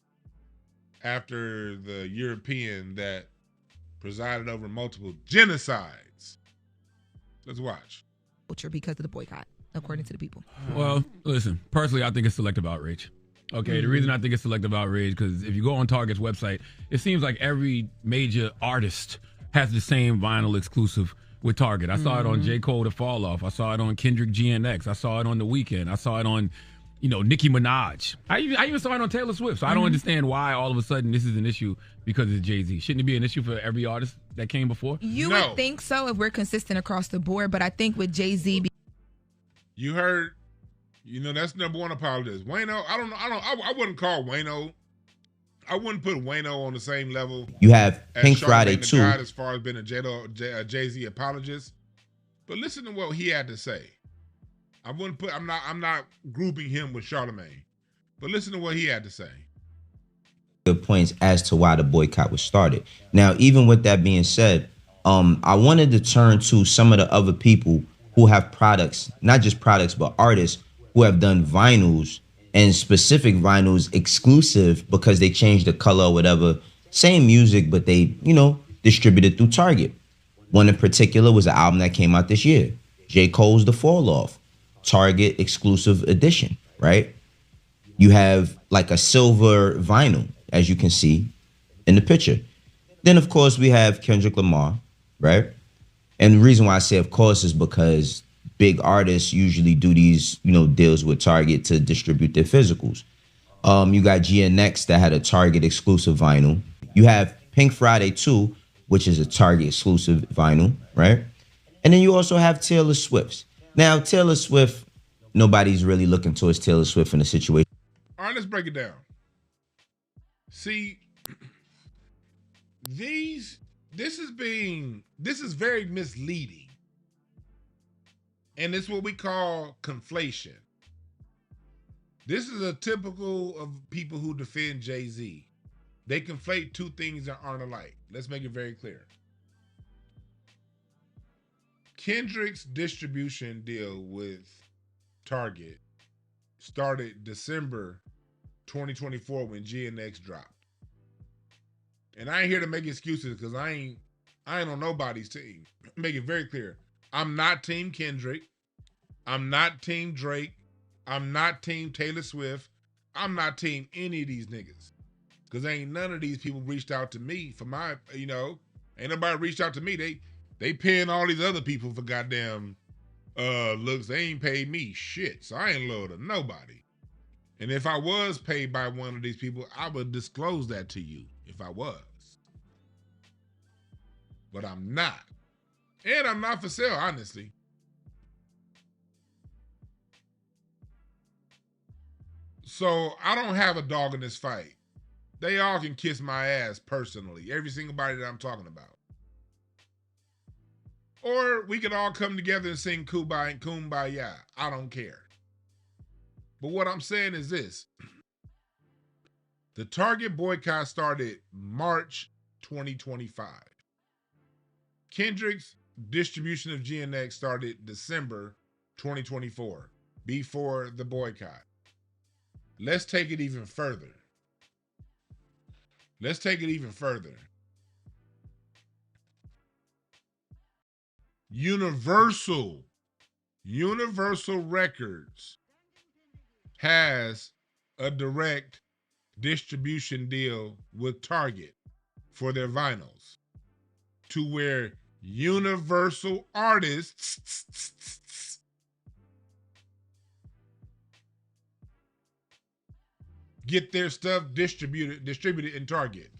after the European that presided over multiple genocides. Let's watch. Because of the boycott, according to the people. Well, listen, personally, I think it's selective outrage. Okay, the reason I think it's selective outrage, because if you go on Target's website, it seems like every major artist has the same vinyl exclusive with Target. I saw it on J. Cole, The Fall Off. I saw it on Kendrick GNX. I saw it on The Weeknd. I saw it on Nicki Minaj. I even saw it on Taylor Swift. So I don't understand why all of a sudden this is an issue because it's Jay-Z. Shouldn't it be an issue for every artist that came before? You would think so if we're consistent across the board, but I think with Jay-Z. You heard, that's number one apologist. Wayno, I wouldn't call Wayno. I wouldn't put Wayno on the same level. You have as Pink Charlamagne Friday the too. God as far as being a Jay-Z apologist. But listen to what he had to say. I'm not grouping him with Charlamagne. But listen to what he had to say. Good points as to why the boycott was started. Now, even with that being said, I wanted to turn to some of the other people who have products, not just products, but artists who have done vinyls and specific vinyls exclusive because they changed the color or whatever. Same music, but they, distributed through Target. One in particular was an album that came out this year. J. Cole's The Fall Off, Target exclusive edition, right? You have like a silver vinyl, as you can see in the picture. Then, of course, we have Kendrick Lamar, right? And the reason why I say of course is because big artists usually do these, deals with Target to distribute their physicals. You got GNX that had a Target exclusive vinyl. You have Pink Friday 2, which is a Target exclusive vinyl, right? And then you also have Taylor Swift's. Now, Taylor Swift, nobody's really looking towards Taylor Swift in a situation. All right, let's break it down. See, this is very misleading. And it's what we call conflation. This is a typical of people who defend Jay-Z. They conflate two things that aren't alike. Let's make it very clear. Kendrick's distribution deal with Target started December 2024 when GNX dropped. And I ain't here to make excuses because I ain't on nobody's team. Make it very clear. I'm not Team Kendrick. I'm not Team Drake. I'm not Team Taylor Swift. I'm not Team any of these niggas. Because ain't none of these people reached out to me for my, ain't nobody reached out to me. They paying all these other people for goddamn looks. They ain't paid me shit. So I ain't loyal to nobody. And if I was paid by one of these people, I would disclose that to you if I was. But I'm not. And I'm not for sale, honestly. So I don't have a dog in this fight. They all can kiss my ass personally. Every single body that I'm talking about. Or we could all come together and sing Kumbaya and Kumbaya. I don't care. But what I'm saying is this. The Target boycott started March 2025. Kendrick's distribution of GNX started December 2024, before the boycott. Let's take it even further. Universal Records has a direct distribution deal with Target for their vinyls, to where Universal artists get their stuff distributed in Target.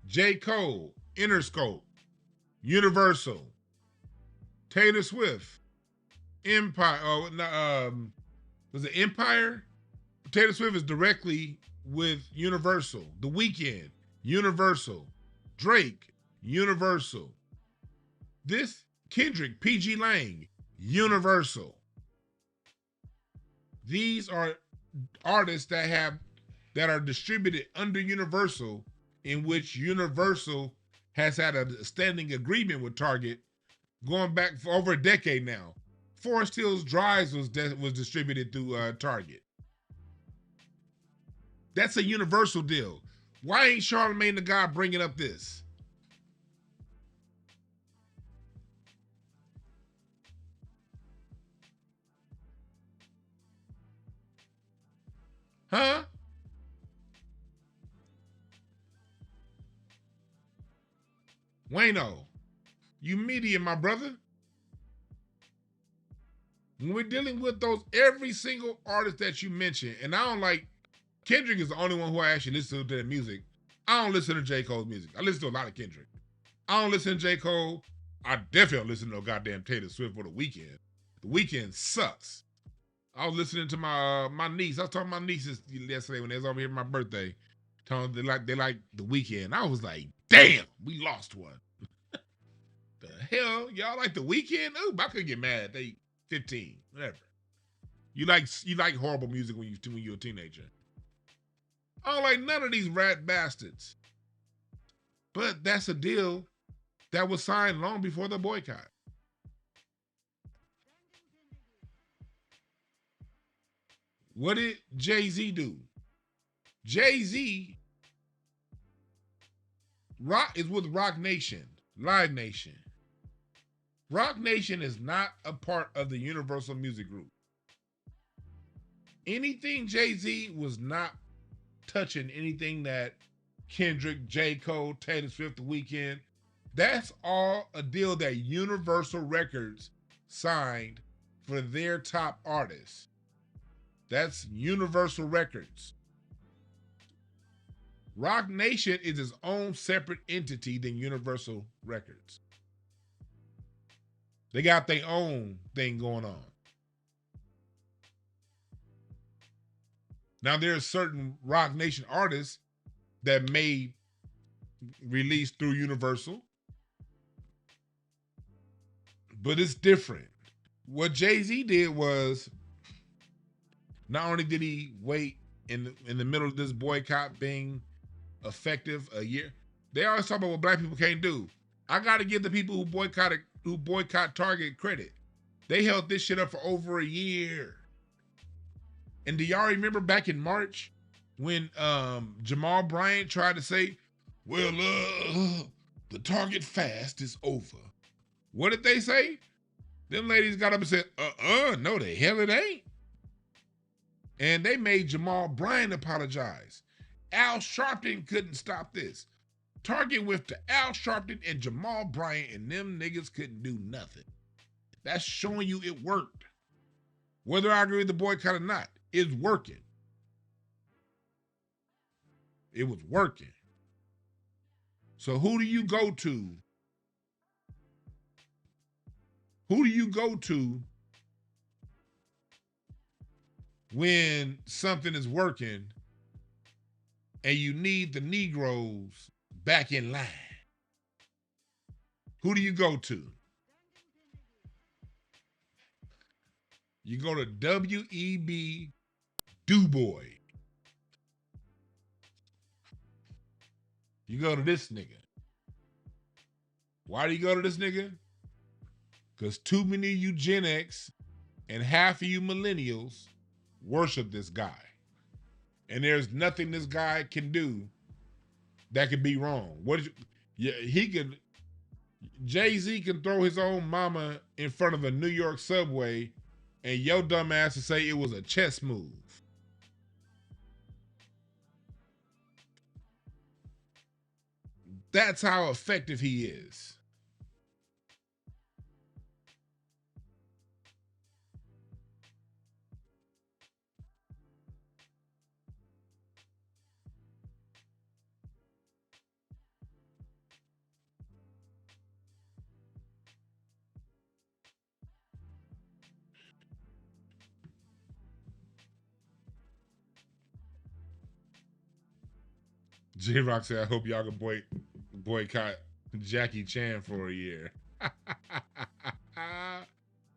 J. Cole, Interscope, Universal, Taylor Swift, Empire. Was it Empire? Taylor Swift is directly with Universal. The Weeknd, Universal. Drake, Universal. This Kendrick, PG Lang, Universal. These are artists that are distributed under Universal, in which Universal has had a standing agreement with Target going back for over a decade now. Forest Hills Drives was distributed through Target. That's a Universal deal. Why ain't Charlamagne the God bringing up this? Huh? Wayno, you medium, my brother. When we're dealing with those, every single artist that you mentioned, and I don't like, Kendrick is the only one who I actually listen to their music. I don't listen to J. Cole's music. I listen to a lot of Kendrick. I don't listen to J. Cole. I definitely don't listen to no goddamn Taylor Swift or The Weeknd. The Weeknd sucks. I was listening to my niece. I was talking to my nieces yesterday when they was over here for my birthday. Telling them they like The Weeknd. I was like, damn, we lost one. The hell, y'all like The Weeknd? Oh, I could get mad. They 15, whatever. You like horrible music when you're a teenager. I don't like none of these rat bastards. But that's a deal that was signed long before the boycott. What did Jay-Z do? Jay-Z is with Rock Nation, Live Nation. Rock Nation is not a part of the Universal Music Group. Anything Jay-Z was not touching anything that Kendrick, J. Cole, Taylor Swift, The Weeknd, that's all a deal that Universal Records signed for their top artists. That's Universal Records. Rock Nation is its own separate entity than Universal Records. They got their own thing going on. Now, there are certain Rock Nation artists that may release through Universal, but it's different. What Jay-Z did was, not only did he wait in the middle of this boycott being effective a year, they always talk about what black people can't do. I got to give the people who boycott Target credit. They held this shit up for over a year. And do y'all remember back in March when Jamal Bryant tried to say, well, the Target fast is over? What did they say? Them ladies got up and said, no, the hell it ain't. And they made Jamal Bryant apologize. Al Sharpton couldn't stop this. Target went to Al Sharpton and Jamal Bryant, and them niggas couldn't do nothing. That's showing you it worked. Whether I agree with the boycott or not, it's working. It was working. So who do you go to? Who do you go to when something is working and you need the Negroes back in line? Who do you go to? You go to W.E.B. Du Bois. You go to this nigga. Why do you go to this nigga? Because too many of you Gen X and half of you millennials worship this guy. And there's nothing this guy can do that could be wrong. Jay-Z can throw his own mama in front of a New York subway and your dumb ass to say it was a chess move. That's how effective he is. J-Rock said, I hope y'all can boycott Jackie Chan for a year.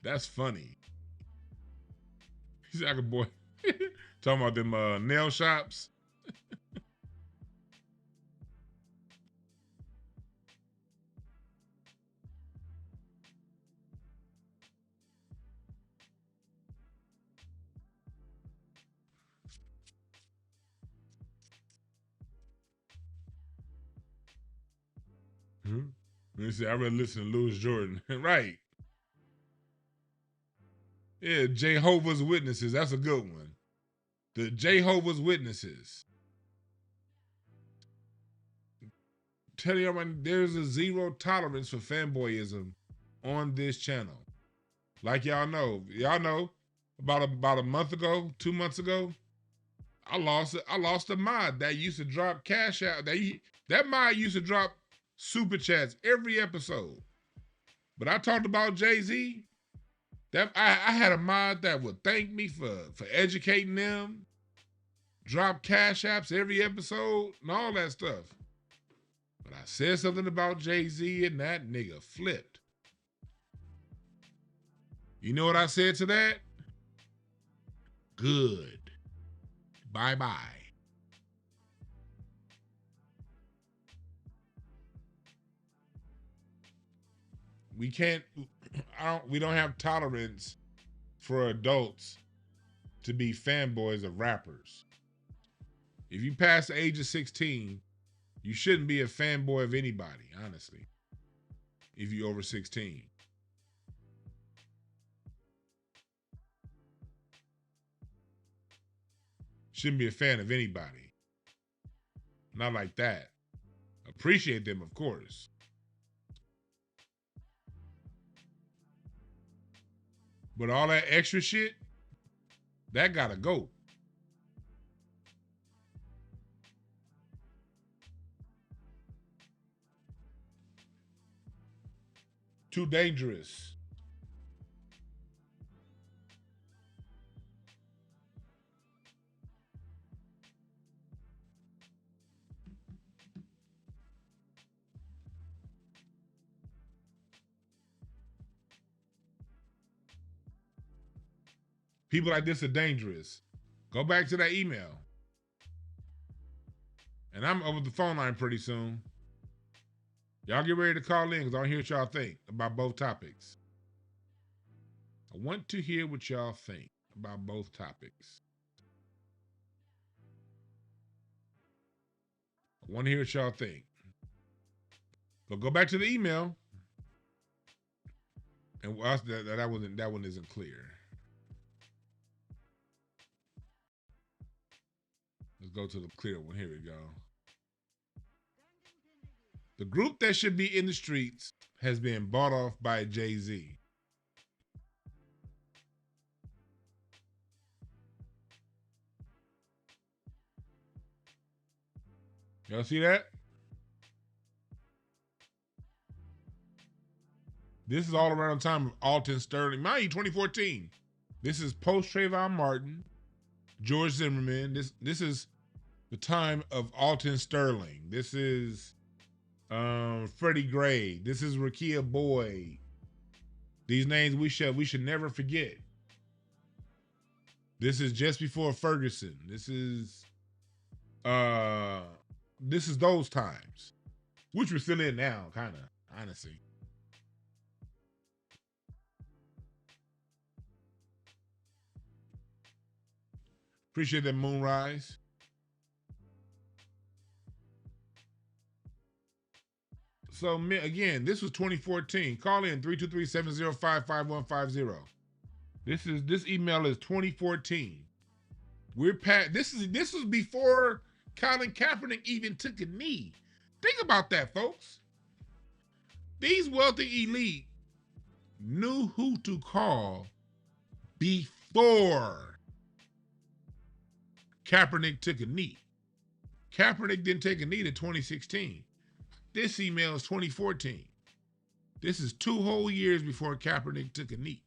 That's funny. He's like a boy. Talking about them nail shops. Let me see. I rather listen to Louis Jordan. Right. Yeah, Jehovah's Witnesses. That's a good one. The Jehovah's Witnesses. Tell you, there's a zero tolerance for fanboyism on this channel. Like y'all know, about a month ago, 2 months ago, I lost a mod that used to drop cash out. That mod used to drop super chats every episode. But I talked about Jay-Z. That I had a mod that would thank me for educating them, drop cash apps every episode, and all that stuff. But I said something about Jay-Z and that nigga flipped. You know what I said to that? Good. Bye-bye. We don't have tolerance for adults to be fanboys of rappers. If you pass the age of 16, you shouldn't be a fanboy of anybody, honestly. If you're over 16. Shouldn't be a fan of anybody. Not like that. Appreciate them, of course. But all that extra shit, that gotta go. Too dangerous. People like this are dangerous. Go back to that email. And I'm over the phone line pretty soon. Y'all get ready to call in because I want to hear what y'all think about both topics. I want to hear what y'all think about both topics. I want to hear what y'all think. But go back to the email. And that one isn't clear. Let's go to the clear one. Here we go. The group that should be in the streets has been bought off by Jay-Z. Y'all see that? This is all around the time of Alton Sterling. Mind you, 2014. This is post Trayvon Martin, George Zimmerman. This is the time of Alton Sterling. This is Freddie Gray. This is Rakia Boyd. These names we should never forget. This is just before Ferguson. This is those times, which we're still in now, kind of, honestly. Appreciate that, Moonrise. So again, this was 2014. Call in 323-705-5150. This email is 2014. We're past. This was before Colin Kaepernick even took a knee. Think about that, folks. These wealthy elite knew who to call before Kaepernick took a knee. Kaepernick didn't take a knee to 2016. This email is 2014. This is 2 whole years before Kaepernick took a knee.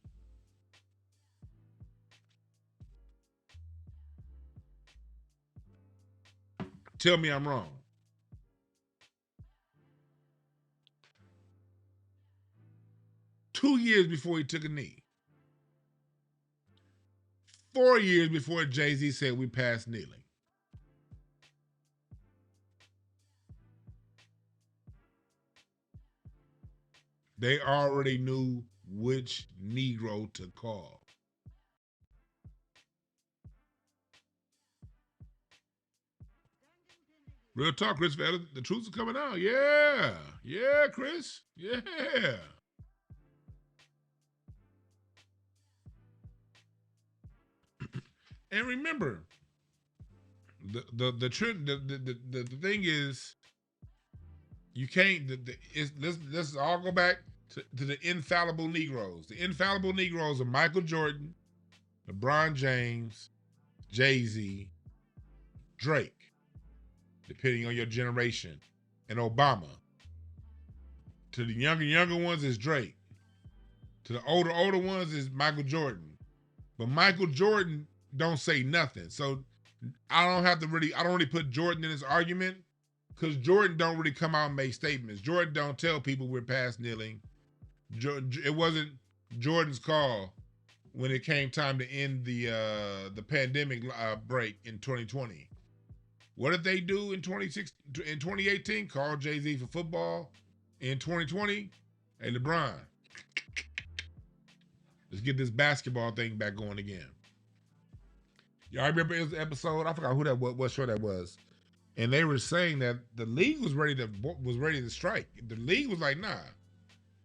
Tell me I'm wrong. Two years before he took a knee. 4 years before Jay-Z said we passed kneeling. They already knew which Negro to call. Real talk, Chris. The truth is coming out. Yeah. Yeah, Chris. Yeah. And remember, the thing is, you can't. Let's all go back to the infallible Negroes. The infallible Negroes are Michael Jordan, LeBron James, Jay-Z, Drake, depending on your generation, and Obama. To the younger ones is Drake. To the older ones is Michael Jordan. But Michael Jordan don't say nothing. So I don't really put Jordan in this argument because Jordan don't really come out and make statements. Jordan don't tell people we're past kneeling. It wasn't Jordan's call when it came time to end the pandemic break in 2020. What did they do in 2018? Call Jay-Z for football. In 2020, hey LeBron, let's get this basketball thing back going again. Y'all remember it was an episode? I forgot who that was, what show that was, and they were saying that the league was ready to strike. The league was like, nah.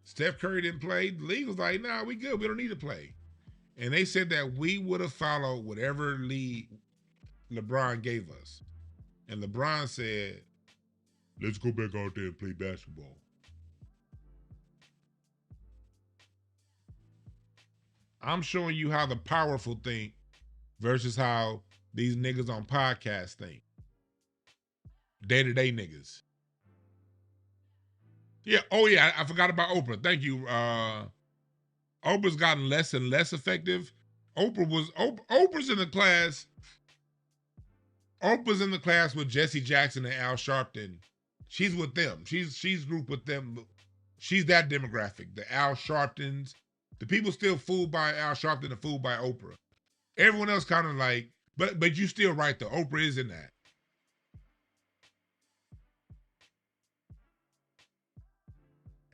Steph Curry didn't play. The league was like, nah, we good. We don't need to play. And they said that we would have followed whatever league LeBron gave us. And LeBron said, let's go back out there and play basketball. I'm showing you how the powerful think versus how these niggas on podcasts think. Day-to-day niggas. Yeah, oh yeah, I forgot about Oprah. Thank you. Oprah's gotten less and less effective. Oprah's in the class. Oprah's in the class with Jesse Jackson and Al Sharpton. She's with them. She's grouped with them. She's that demographic. The Al Sharptons. The people still fooled by Al Sharpton and fooled by Oprah. Everyone else kind of like, but you still right though. Oprah is in that.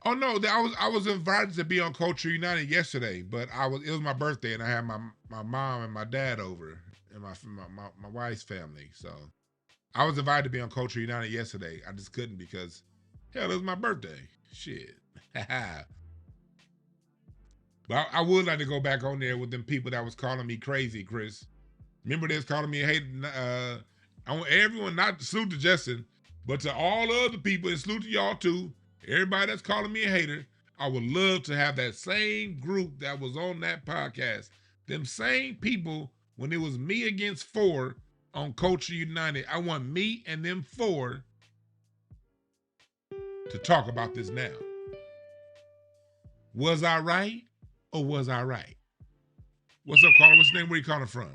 Oh no, I was invited to be on Culture United yesterday, but it was my birthday and I had my mom and my dad over and my wife's family. So I was invited to be on Culture United yesterday. I just couldn't because hell, it was my birthday. Shit. But I would like to go back on there with them people that was calling me crazy, Chris. Remember they was calling me a hater. I want everyone not to salute to Justin, but to all the other people and salute to y'all too. Everybody that's calling me a hater, I would love to have that same group that was on that podcast. Them same people when it was me against 4 on Culture United. I want me and them 4 to talk about this now. Was I right? Or was I right? What's up, caller? What's your name? Where you calling from?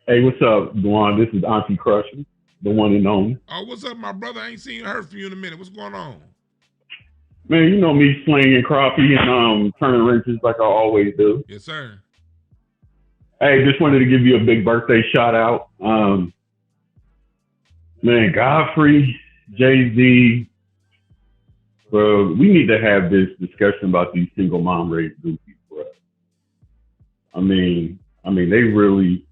Hey, what's up, Dwann? This is Auntie Crusher, the one and only. Oh, what's up, my brother? I ain't heard from you in a minute. What's going on? Man, you know me slinging crappie and turning wrenches like I always do. Yes, sir. Hey, just wanted to give you a big birthday shout out. Man, Godfrey, Jay-Z, bro, we need to have this discussion about these single mom raised goofies, bro. I mean, they really,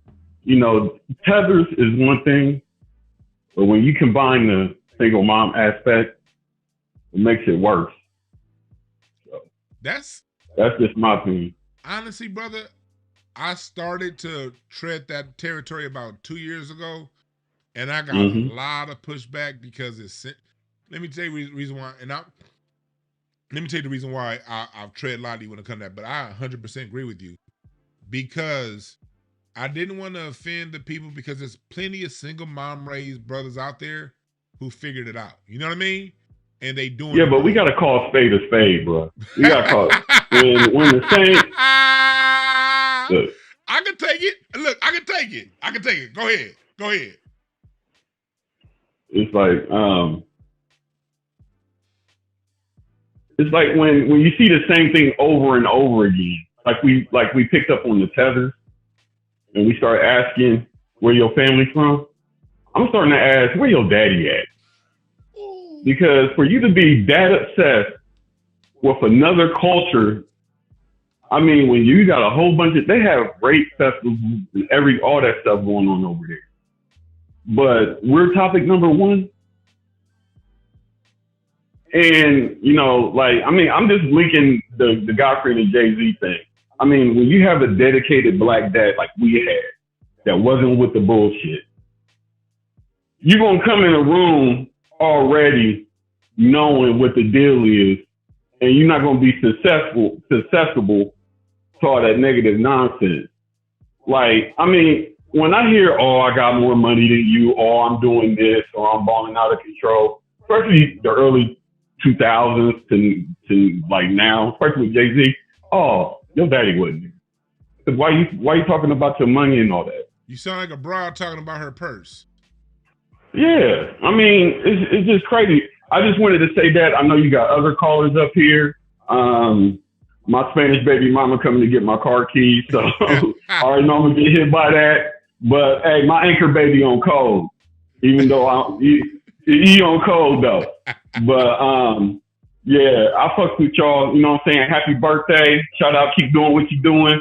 tethers is one thing, but when you combine the single mom aspect, it makes it worse. So that's just my opinion. Honestly, brother, I started to tread that territory about 2 years ago, and I got a lot of pushback because let me tell you the reason why, let me tell you the reason why I've tread lightly when it comes to that, but I 100% agree with you because I didn't want to offend the people because there's plenty of single mom raised brothers out there who figured it out. You know what I mean? And they doing it. Yeah, but we got to call spade a spade, bro. We got to call when the same. Look. I can take it. Look, I can take it. Go ahead. It's like when you see the same thing over and over again, like we picked up on the tethers and we start asking where your family's from. I'm starting to ask where your daddy at. Because for you to be that obsessed with another culture, I mean, when you got a whole bunch they have rape festivals and all that stuff going on over there. But we're topic number 1. And, I'm just linking the Godfrey and Jay-Z thing. I mean, when you have a dedicated black dad like we had that wasn't with the bullshit, you're going to come in a room already knowing what the deal is and you're not gonna be susceptible to all that negative nonsense. Like, I mean, when I hear, oh, I got more money than you, or I'm doing this, or I'm balling out of control, especially the early 2000s to like now, especially with Jay-Z, oh, your daddy wasn't there. Because why you talking about your money and all that? You sound like a broad talking about her purse. Yeah, I mean, it's just crazy. I just wanted to say that. I know you got other callers up here. My Spanish baby mama coming to get my car keys, so I already know I'm gonna get hit by that. But hey, my anchor baby on code, even though he on code though. But yeah, I fuck with y'all. You know what I'm saying? Happy birthday! Shout out, keep doing what you're doing.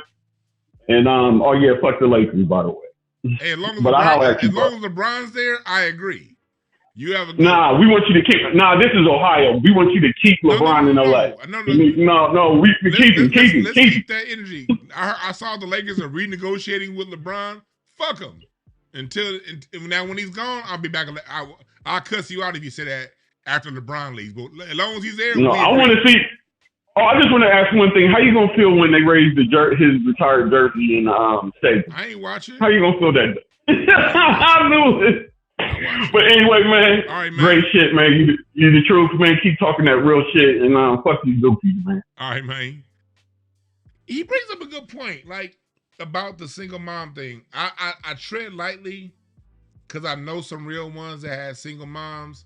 And oh yeah, fuck the Lakers, by the way. Hey, as long as, but as long as LeBron's there, I agree. You have a good we want you to keep. This is Ohio. We want you to keep LeBron in LA. No, we keep that energy. I saw the Lakers are renegotiating with LeBron. Fuck him. Now when he's gone, I'll be back. I'll cuss you out if you say that after LeBron leaves. But as long as he's there, no, I want to see. Oh, I just want to ask one thing. How you gonna feel when they raise his retired jersey in Staples? I ain't watching. How you gonna feel that? I knew it. But anyway, man, all right, man, great shit, man. You the truth, man. Keep talking that real shit, and fuck these goofies, man. All right, man. He brings up a good point, like about the single mom thing. I tread lightly because I know some real ones that had single moms,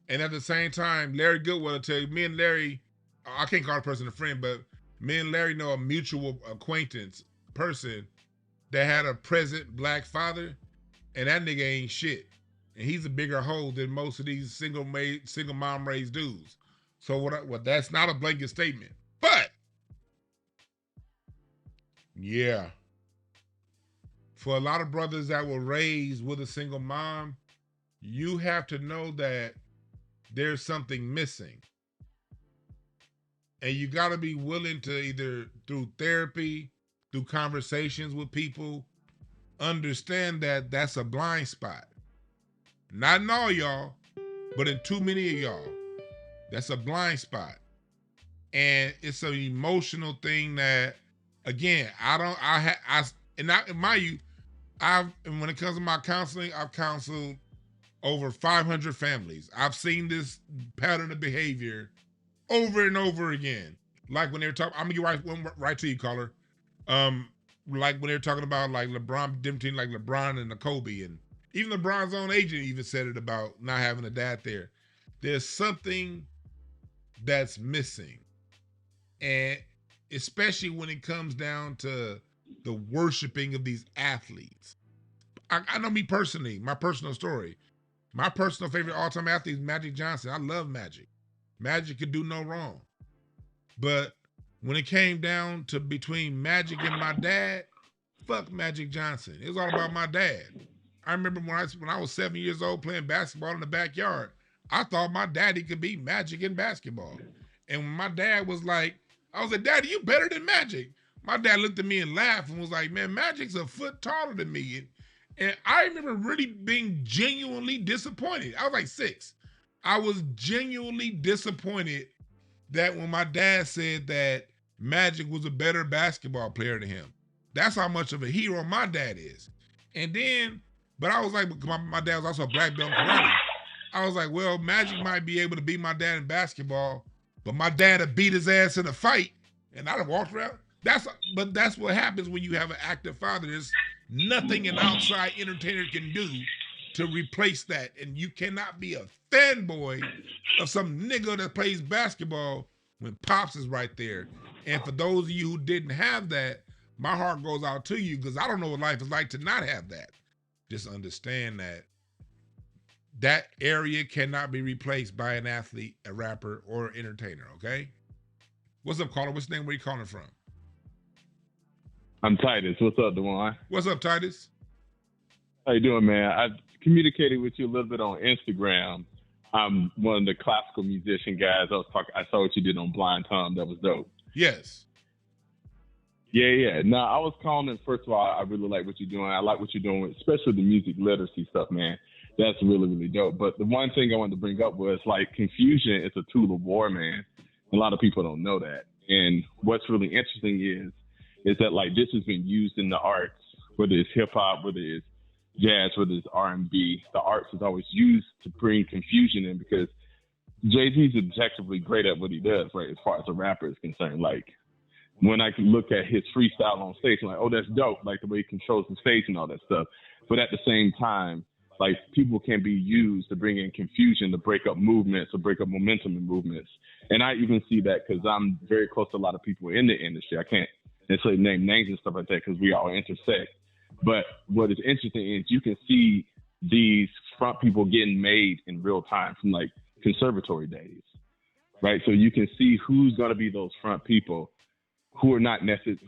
and at the same time, Larry Goodwell will tell you, me and Larry, I can't call a person a friend, but me and Larry know a mutual acquaintance person that had a present black father, and that nigga ain't shit. And he's a bigger hoe than most of these single mom raised dudes. So what that's not a blanket statement. But yeah. For a lot of brothers that were raised with a single mom, you have to know that there's something missing. And you gotta be willing to either through therapy, through conversations with people, understand that that's a blind spot. Not in all y'all, but in too many of y'all. That's a blind spot. And it's an emotional thing that, again, when it comes to my counseling, I've counseled over 500 families. I've seen this pattern of behavior over and over again. Like when they're talking, I'm gonna get right to you, caller. Like when they're talking about like LeBron, different like LeBron and the Kobe, and even LeBron's own agent even said it about not having a dad there. There's something that's missing. And especially when it comes down to the worshiping of these athletes. I know me personally, my personal story. My personal favorite all-time athlete is Magic Johnson. I love Magic. Magic could do no wrong. But when it came down to between Magic and my dad, fuck Magic Johnson. It was all about my dad. I remember when I was 7 years old playing basketball in the backyard, I thought my daddy could beat Magic in basketball. And when my dad was like, I was like, Daddy, you better than Magic. My dad looked at me and laughed and was like, man, Magic's a foot taller than me. And I remember really being genuinely disappointed. I was like 6. I was genuinely disappointed that when my dad said that Magic was a better basketball player than him. That's how much of a hero my dad is. And then, but I was like, my dad was also a black belt in karate. I was like, well, Magic might be able to beat my dad in basketball, but my dad would beat his ass in a fight, and I'd have walked around. But that's what happens when you have an active father. There's nothing an outside entertainer can do to replace that. And you cannot be a fanboy of some nigga that plays basketball when Pops is right there. And for those of you who didn't have that, my heart goes out to you because I don't know what life is like to not have that. Just understand that that area cannot be replaced by an athlete, a rapper, or an entertainer, okay? What's up, caller? What's your name? Where you calling from? I'm Titus. What's up, Dwann? What's up, Titus? How you doing, man? I've communicated with you a little bit on Instagram. I'm one of the classical musician guys. I saw what you did on Blind Tom. That was dope. Yes. Yeah. No, I was calling. First of all, I really like what you're doing. I like what you're doing, especially the music literacy stuff, man. That's really, really dope. But the one thing I wanted to bring up was like confusion is a tool of war, man. A lot of people don't know that. And what's really interesting is that like this has been used in the arts, whether it's hip hop, whether it's jazz, whether it's R&B. The arts is always used to bring confusion in because Jay-Z's objectively great at what he does, right? As far as a rapper is concerned, like when I can look at his freestyle on stage, I'm like, oh, that's dope, like the way he controls the stage and all that stuff. But at the same time, like people can be used to bring in confusion, to break up movements, or break up momentum in movements. And I even see that because I'm very close to a lot of people in the industry. I can't necessarily name names and stuff like that because we all intersect. But what is interesting is you can see these front people getting made in real time from like conservatory days, right? So you can see who's going to be those front people who are not necessarily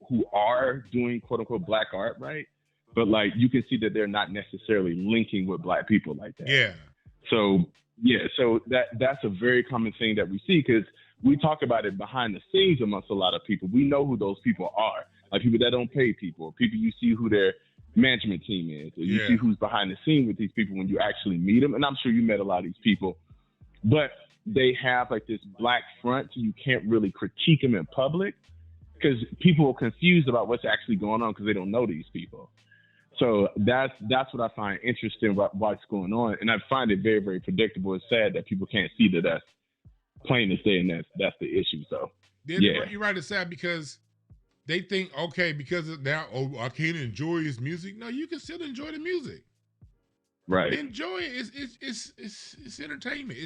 who are doing quote unquote black art, right? But like you can see that they're not necessarily linking with black people like that. Yeah. So that's a very common thing that we see because we talk about it behind the scenes amongst a lot of people. We know who those people are, like people that don't pay people, people you see who their management team is, or you see who's behind the scene with these people when you actually meet them. And I'm sure you met a lot of these people, but they have like this black front, so you can't really critique them in public because people are confused about what's actually going on because they don't know these people. So that's what I find interesting about what's going on, and I find it very, very predictable. It's sad that people can't see that that's plain as day, and that's the issue. So you're right. It's sad because they think, okay, because of now, oh, I can't enjoy his music. No, you can still enjoy the music. Right. Enjoy it. It's entertainment.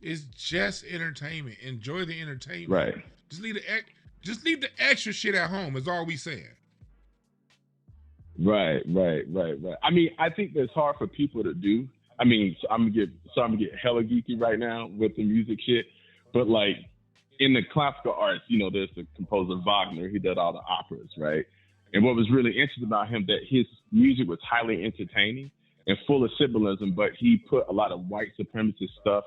It's just entertainment. Enjoy the entertainment. Right. Just leave the extra shit at home. Is all we saying. Right. I mean, I think that's hard for people to do. I mean, I'm gonna get hella geeky right now with the music shit, but like in the classical arts, you know, there's the composer Wagner. He did all the operas, right? And what was really interesting about him that his music was highly entertaining and full of symbolism, but he put a lot of white supremacist stuff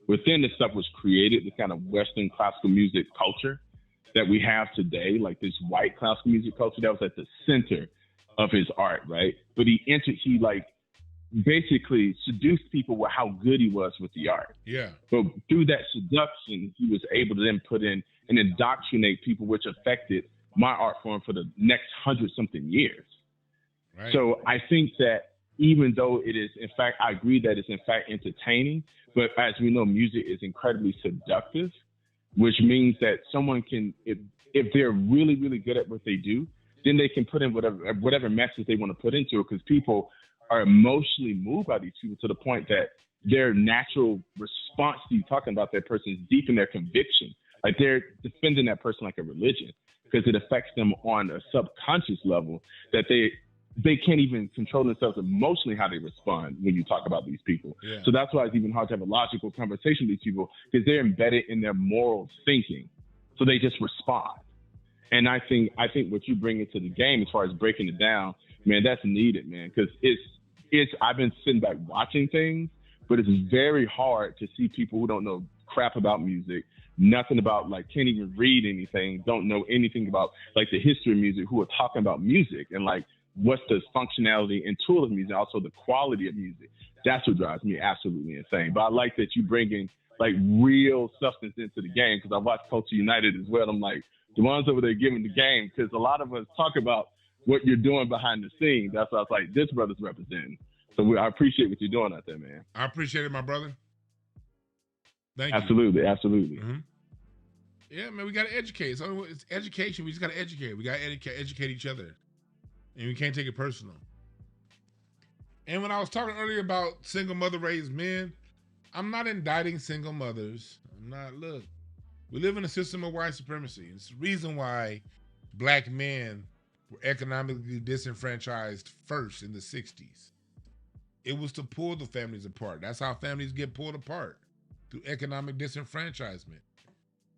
within the stuff was created, the kind of Western classical music culture that we have today, like this white classical music culture that was at the center of his art, right? But he like basically seduced people with how good he was with the art. Yeah. But through that seduction, he was able to then put in and indoctrinate people, which affected my art form for the next 100-something years. Right. So I think that even though it is, in fact, I agree that it's in fact entertaining, but as we know, music is incredibly seductive, which means that someone can, if they're really, really good at what they do, then they can put in whatever message they want to put into it, because people are emotionally moved by these people to the point that their natural response to you talking about that person is deep in their conviction. Like they're defending that person like a religion because it affects them on a subconscious level that they can't even control themselves emotionally how they respond when you talk about these people. Yeah. So that's why it's even hard to have a logical conversation with these people because they're embedded in their moral thinking. So they just respond. And I think what you bring into the game as far as breaking it down, man, that's needed, man, because I've been sitting back watching things, but it's very hard to see people who don't know crap about music, nothing about, like, can't even read anything, don't know anything about, like, the history of music, who are talking about music and, like, what's the functionality and tool of music, also the quality of music. That's what drives me absolutely insane. But I like that you bring in, like, real substance into the game, because I watch Culture United as well. I'm like, Dwann's over there giving the game, because a lot of us talk about what you're doing behind the scenes. That's why I was like, this brother's representing. So I appreciate what you're doing out there, man. I appreciate it, my brother. Thank you. Absolutely. Mm-hmm. Yeah, man, we got to educate. So it's education. We just got to educate. We got to educate each other. And we can't take it personal. And when I was talking earlier about single mother raised men, I'm not indicting single mothers. Look, we live in a system of white supremacy. It's the reason why black men were economically disenfranchised first in the 60s. It was to pull the families apart. That's how families get pulled apart, through economic disenfranchisement.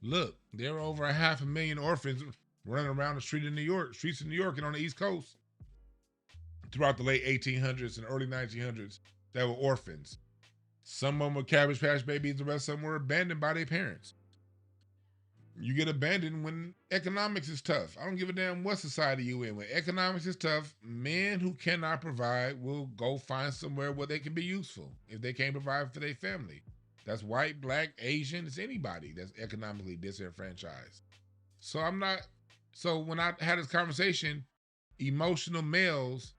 Look, there are over 500,000 orphans running around the streets in New York and on the East Coast throughout the late 1800s and early 1900s that were orphans. Some of them were Cabbage Patch Babies, the rest of them were abandoned by their parents. You get abandoned when economics is tough. I don't give a damn what society you in. When economics is tough, men who cannot provide will go find somewhere where they can be useful if they can't provide for their family. That's white, black, Asian. It's anybody that's economically disenfranchised. So when I had this conversation, emotional males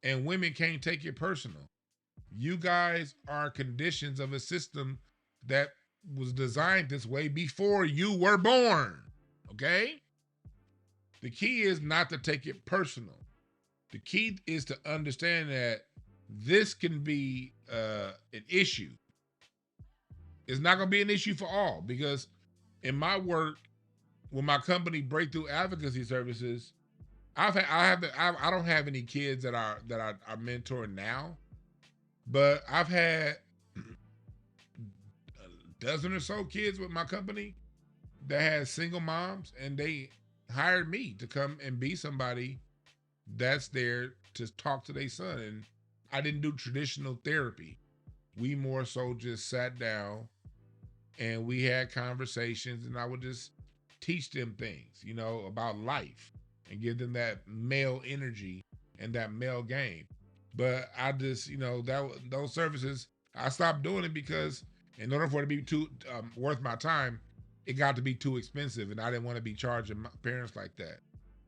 and women can't take it personal. You guys are conditions of a system that was designed this way before you were born. Okay? The key is not to take it personal. The key is to understand that this can be an issue. It's not going to be an issue for all, because in my work with my company, Breakthrough Advocacy Services, I don't have any kids that are mentoring now, but I've had a dozen or so kids with my company that had single moms, and they hired me to come and be somebody that's there to talk to their son. And I didn't do traditional therapy. We more so just sat down and we had conversations, and I would just teach them things, about life and give them that male energy and that male game. But I just, those services, I stopped doing it because in order for it to be too worth my time, it got to be too expensive, and I didn't want to be charging my parents like that.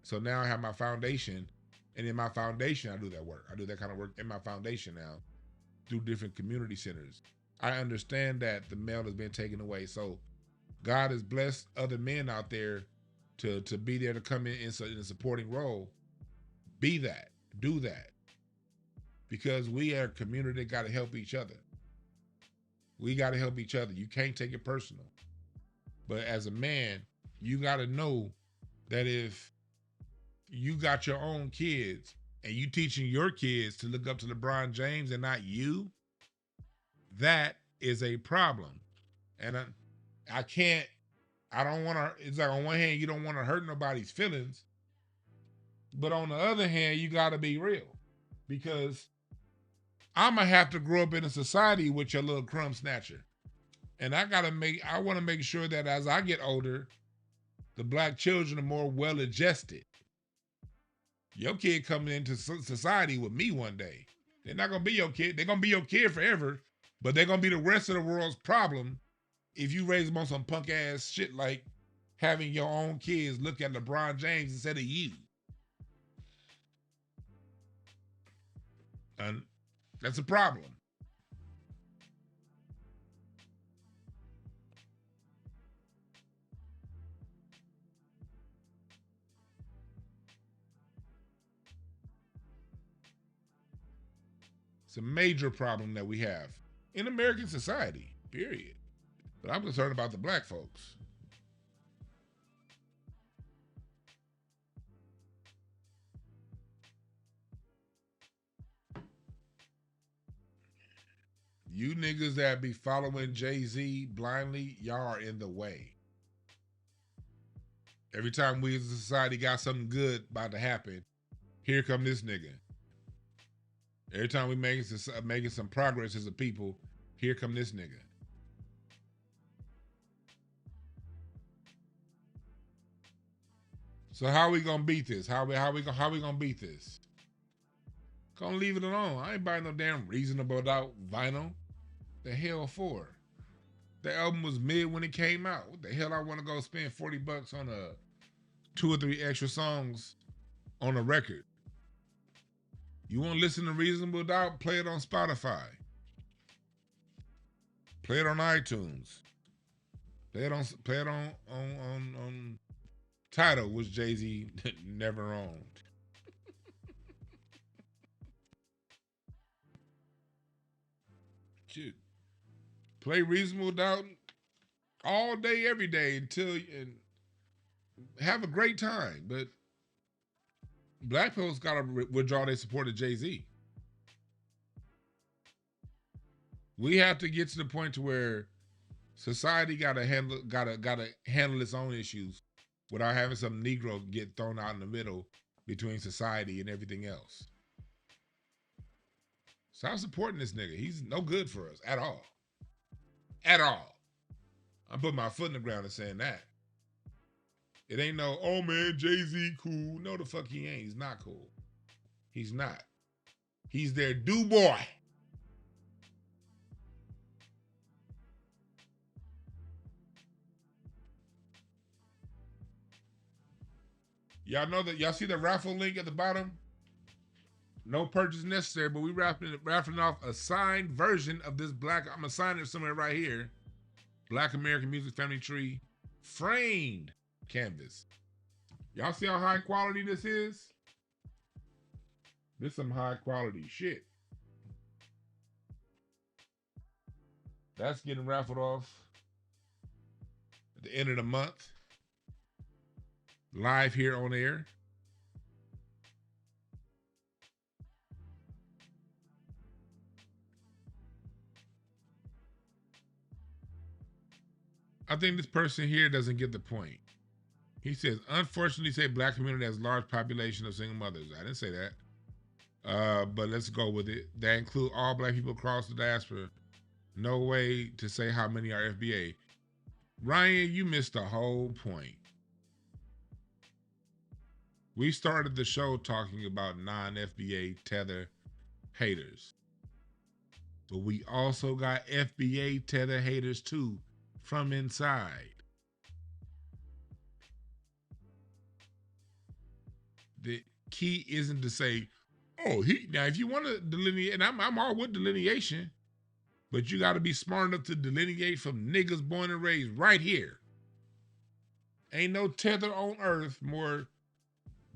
So now I have my foundation, and in my foundation, I do that work. I do that kind of work in my foundation now through different community centers. I understand that the male has been taken away. So God has blessed other men out there to be there, to come in a supporting role. Be that. Do that. Because we are a community that got to help each other. We got to help each other. You can't take it personal. But as a man, you got to know that if you got your own kids and you teaching your kids to look up to LeBron James and not you, that is a problem. And I don't want to, it's like on one hand, you don't want to hurt nobody's feelings. But on the other hand, you got to be real. Because I'm going to have to grow up in a society with your little crumb snatcher. And I want to make sure that as I get older, the black children are more well-adjusted. Your kid coming into society with me one day, they're not going to be your kid. They're going to be your kid forever, but they're going to be the rest of the world's problem if you raise them on some punk ass shit like having your own kids look at LeBron James instead of you. And that's a problem. It's a major problem that we have in American society, period. But I'm concerned about the black folks. You niggas that be following Jay-Z blindly, y'all are in the way. Every time we as a society got something good about to happen, here come this nigga. Every time we making some progress as a people, here come this nigga. So how we gonna beat this? How we gonna beat this? Gonna leave it alone. I ain't buying no damn Reasonable Doubt vinyl. The hell for? The album was mid when it came out. What the hell I want to go spend $40 on 2 or 3 extra songs on a record? You want to listen to Reasonable Doubt? Play it on Spotify. Play it on iTunes. Play it on Tidal, which Jay-Z never owned. Shit. Play Reasonable Doubt all day, every day and have a great time. But black folks gotta withdraw their support of Jay-Z. We have to get to the point to where society gotta handle its own issues without having some Negro get thrown out in the middle between society and everything else. So I'm supporting this nigga. He's no good for us at all. At all. I'm putting my foot in the ground and saying that. It ain't no, oh man, Jay-Z cool. No, the fuck he ain't. He's not cool. He's not. He's their do boy. Y'all know that, y'all see the raffle link at the bottom? No purchase necessary, but we raffling off a signed version of this black, I'm gonna sign it somewhere right here. Black American Music Family Tree framed canvas. Y'all see how high quality this is? This is some high quality shit. That's getting raffled off at the end of the month. Live here on air. I think this person here doesn't get the point. He says, unfortunately, say black community has a large population of single mothers. I didn't say that. But let's go with it. That include all black people across the diaspora. No way to say how many are FBA. Ryan, you missed the whole point. We started the show talking about non-FBA tether haters. But we also got FBA tether haters too from inside. The key isn't to say, oh, now if you want to delineate, and I'm all with delineation, but you got to be smart enough to delineate from niggas born and raised right here. Ain't no tether on earth more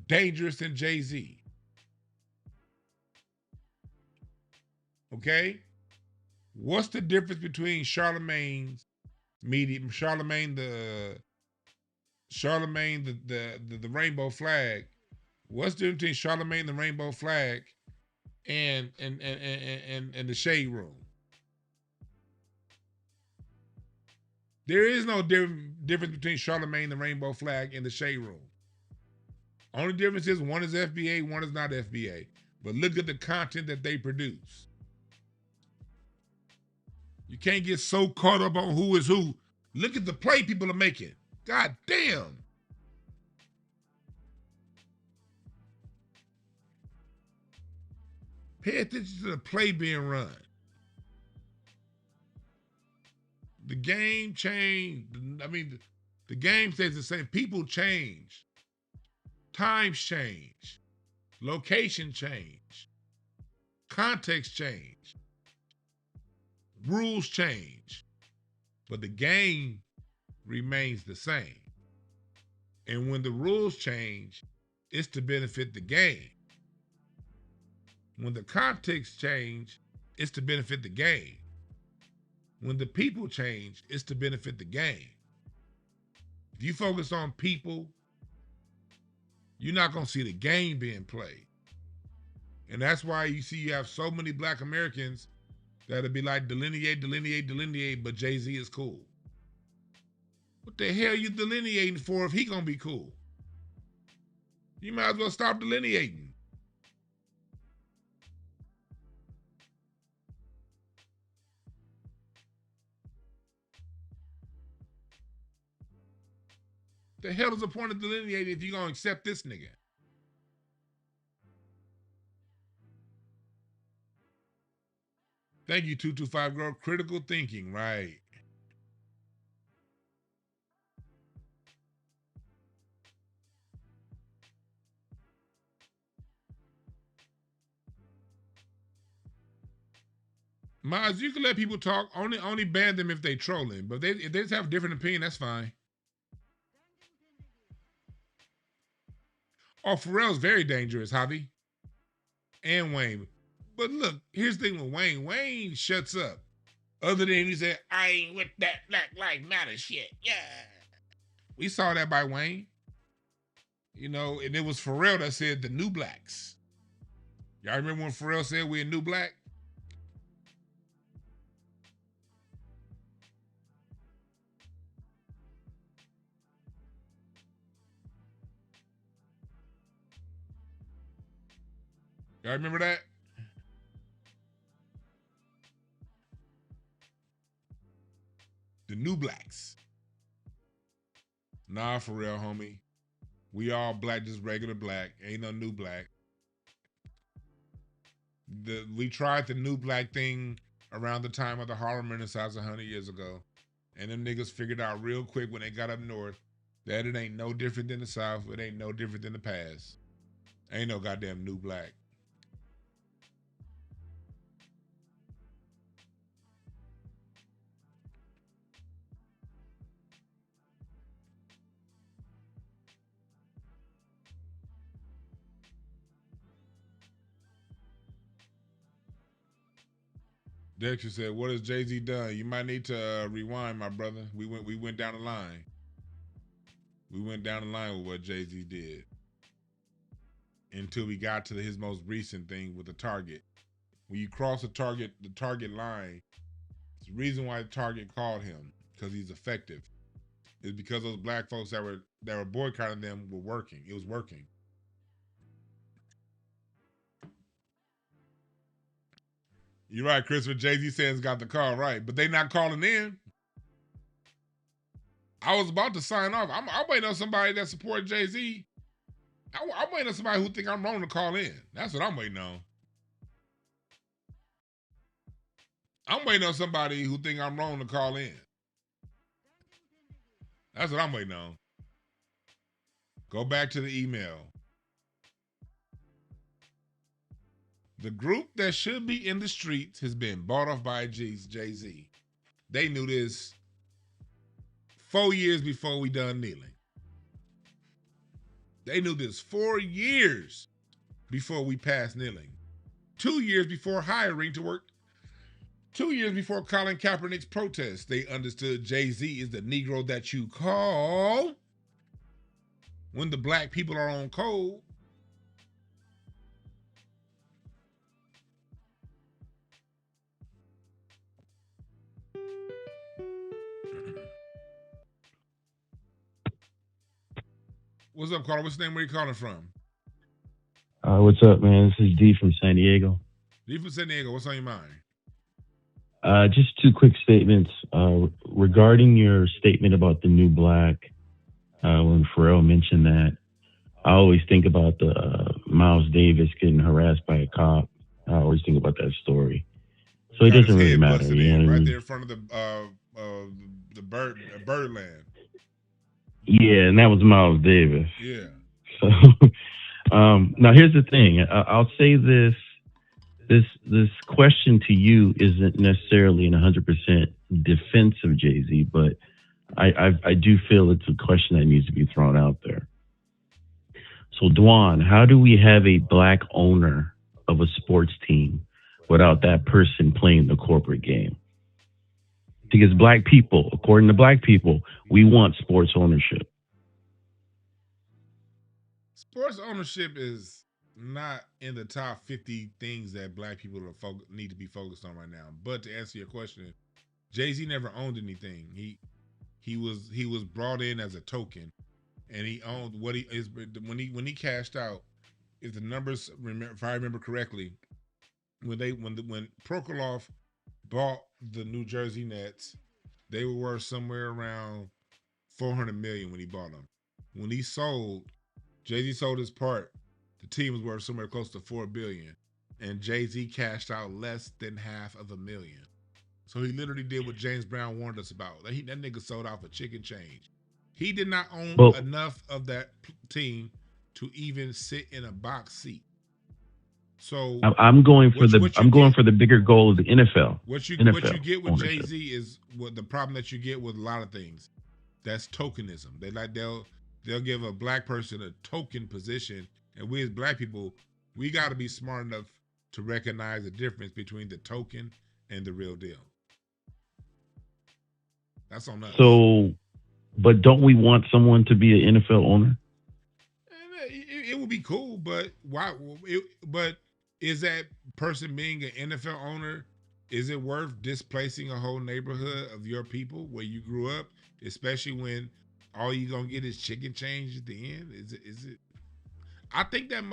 dangerous than Jay-Z. Okay? What's the difference between Charlemagne's medium, Charlemagne the rainbow flag? What's the difference between Charlemagne the rainbow flag and the shade room? There is no difference between Charlemagne the rainbow flag and the shade room. Only difference is one is FBA, one is not FBA. But look at the content that they produce. You can't get so caught up on who is who. Look at the play people are making. God damn. Pay attention to the play being run. The game changed. I mean, the game stays the same. People change. Times change. Location change. Context change. Rules change. But the game remains the same. And when the rules change, it's to benefit the game. When the context change, it's to benefit the game. When the people change, it's to benefit the game. If you focus on people, you're not going to see the game being played. And that's why you have so many black Americans that'll be like, delineate, but Jay-Z is cool. What the hell are you delineating for if he gonna be cool? You might as well stop delineating. The hell is the point of delineating if you're gonna accept this nigga? Thank you, 225 Girl. Critical thinking, right. Miles, you can let people talk. Only ban them if they trolling. But if they just have a different opinion, that's fine. Oh, Pharrell's very dangerous, Javi. And Wayne. But look, here's the thing with Wayne. Wayne shuts up. Other than he said, I ain't with that Black Lives Matter shit. Yeah. We saw that by Wayne. You know, and it was Pharrell that said the new blacks. Y'all remember when Pharrell said we're new black? Y'all remember that? The new blacks. Nah, for real, homie. We all black, just regular black. Ain't no new black. We tried the new black thing around the time of the Harlem Renaissance 100 years ago. And them niggas figured out real quick when they got up north That it ain't no different than the South. It ain't no different than the past. Ain't no goddamn new black. Dexter said, "What has Jay-Z done? You might need to rewind, my brother. We went down the line. We went down the line with what Jay-Z did until we got to his most recent thing with the Target. When you cross the Target line, it's the reason why the Target called him, because he's effective. It's because those black folks that were boycotting them were working. It was working." You're right, Christopher. Jay-Z says got the call right, but they not calling in. I was about to sign off. I'm waiting on somebody that supports Jay-Z. I'm waiting on somebody who think I'm wrong to call in. That's what I'm waiting on. I'm waiting on somebody who think I'm wrong to call in. That's what I'm waiting on. Go back to the email. The group that should be in the streets has been bought off by Jay-Z. They knew this 4 years before we done kneeling. They knew this 4 years before we passed kneeling. 2 years before hiring to work. 2 years before Colin Kaepernick's protest. They understood Jay-Z is the Negro that you call when the black people are on cold. What's up, caller? What's the name? Where you calling from? What's up, man? This is D from San Diego. D from San Diego. What's on your mind? Just two quick statements. Regarding your statement about the new black, when Pharrell mentioned that, I always think about the Miles Davis getting harassed by a cop. I always think about that story. So it doesn't really matter. You know what I mean? There in front of the Birdland. Yeah, and that was Miles Davis. Yeah. So now here's the thing. I'll say this. This question to you isn't necessarily in 100% defense of Jay-Z, but I do feel it's a question that needs to be thrown out there. So Dwann, how do we have a black owner of a sports team without that person playing the corporate game? Because black people, according to black people, we want sports ownership. Sports ownership is not in the top 50 things that black people need to be focused on right now. But to answer your question, Jay-Z never owned anything. He was brought in as a token, and he owned what he is. When he cashed out, if the numbers, if I remember correctly, when Prokhorov bought the New Jersey Nets, they were worth somewhere around $400 million when he bought them. When he sold, Jay-Z sold his part, the team was worth somewhere close to $4 billion, and Jay-Z cashed out less than $500,000. So he literally did what James Brown warned us about. That nigga sold out for chicken change. He did not own enough of that team to even sit in a box seat. So I'm going for the bigger goal of the NFL. What you get with Jay-Z is what the problem that you get with a lot of things. That's tokenism. They'll give a black person a token position, and we as black people, we got to be smart enough to recognize the difference between the token and the real deal. That's on us. So, but don't we want someone to be an NFL owner? It would be cool, but why? But is that person being an NFL owner, is it worth displacing a whole neighborhood of your people where you grew up, especially when all you gonna get is chicken change at the end? Is it? I think that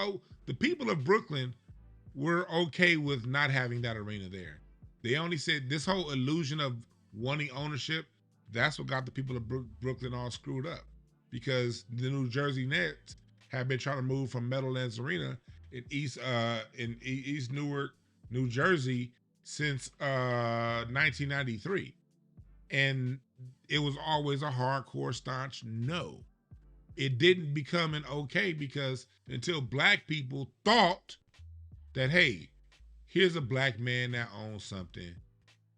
the people of Brooklyn were okay with not having that arena there. They only said this whole illusion of wanting ownership, that's what got the people of Brooklyn all screwed up, because the New Jersey Nets have been trying to move from Meadowlands Arena in East Newark, New Jersey since 1993, and it was always a hardcore staunch no. it didn't become an okay because until black people thought that, hey, here's a black man that owns something.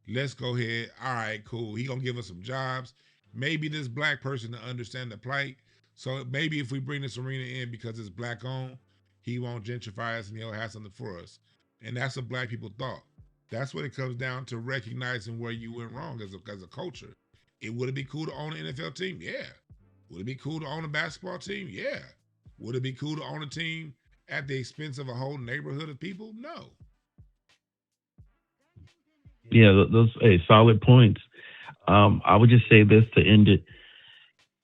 Let's go ahead. All right, cool. He gonna give us some jobs. Maybe this black person to understand the plight. So maybe if we bring this arena in because it's black owned, he won't gentrify us and he'll have something for us. And that's what black people thought. That's what it comes down to, recognizing where you went wrong as a culture. It would it be cool to own an NFL team? Yeah. Would it be cool to own a basketball team? Yeah. Would it be cool to own a team at the expense of a whole neighborhood of people? No. Yeah, those solid points. I would just say this to end it.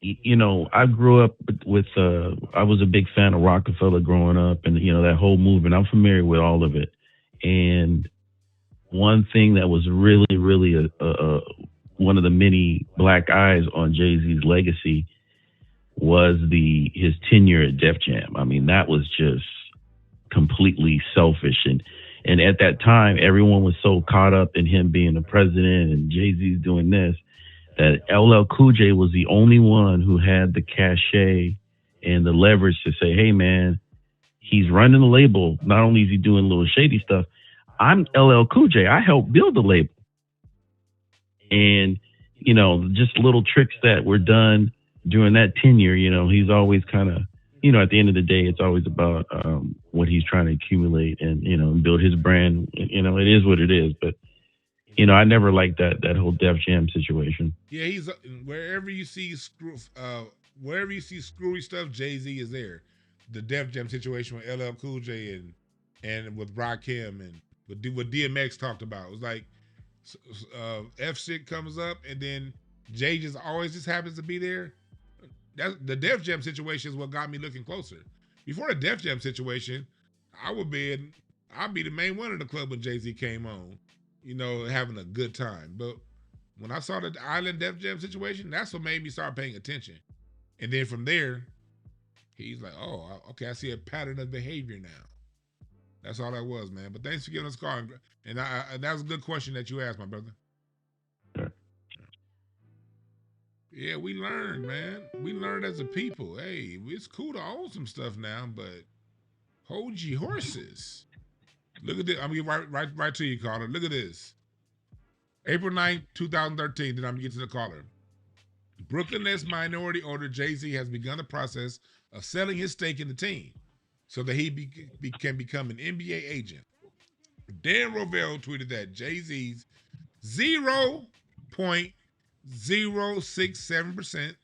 You know, I grew up with I was a big fan of Rockefeller growing up, and you know that whole movement. I'm familiar with all of it. And one thing that was really, really one of the many black eyes on Jay-Z's legacy was his tenure at Def Jam. I mean, that was just completely selfish. And at that time, everyone was so caught up in him being the president and Jay-Z's doing this, that LL Cool J was the only one who had the cachet and the leverage to say, hey, man, he's running the label. Not only is he doing a little shady stuff, I'm LL Cool J. I helped build the label. And, you know, just little tricks that were done during that tenure, you know, he's always kind of, you know, at the end of the day, it's always about what he's trying to accumulate and, you know, build his brand. You know, it is what it is. But, you know, I never liked that whole Def Jam situation. Yeah, he's wherever you see screwy stuff, Jay-Z is there. The Def Jam situation with LL Cool J and with Rakim and what DMX talked about. It was like F shit comes up and then Jay just always just happens to be there. The Def Jam situation is what got me looking closer. Before the Def Jam situation, I'd be the main one in the club when Jay-Z came on, you know, having a good time. But when I saw the Island Def Jam situation, that's what made me start paying attention. And then from there, he's like, oh, okay, I see a pattern of behavior now. That's all that was, man. But thanks for giving us a call. And that was a good question that you asked, my brother. Yeah, we learned, man. We learned as a people. Hey, it's cool to own some stuff now, but hold your horses. Look at this. I'm gonna get right to you, caller. Look at this. April 9th, 2013. Then I'm gonna get to the caller. Brooklyn Nets minority owner Jay-Z has begun the process of selling his stake in the team so that he can become an NBA agent. Dan Rovell tweeted that Jay-Z's 0.067%,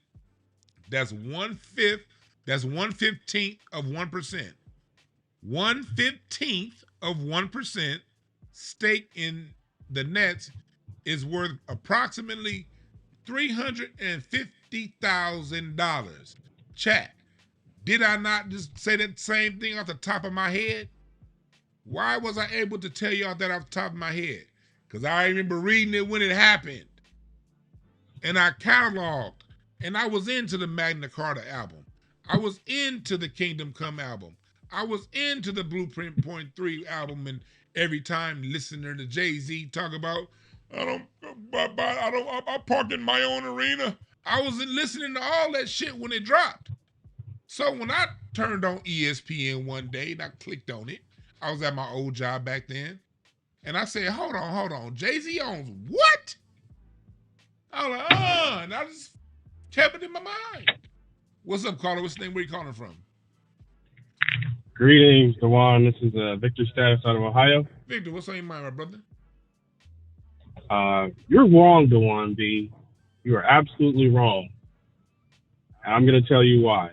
that's 1/5, that's 1/15 of 1%. 1/15 of 1% stake in the Nets is worth approximately $350,000. Chat, did I not just say that same thing off the top of my head? Why was I able to tell y'all that off the top of my head? Because I remember reading it when it happened. And I cataloged. And I was into the Magna Carta album. I was into the Kingdom Come album. I was into the Blueprint Point 3 album. And every time listening to Jay-Z talk about, I parked in my own arena. I was listening to all that shit when it dropped. So when I turned on ESPN one day and I clicked on it, I was at my old job back then, and I said, hold on, Jay-Z owns what? I was like, and I just kept it in my mind. What's up, caller? What's the name? Where you calling from? Greetings, Dwann. This is Victor Status out of Ohio. Victor, what's on your mind, my brother? You're wrong, Dwann B. You are absolutely wrong. I'm going to tell you why.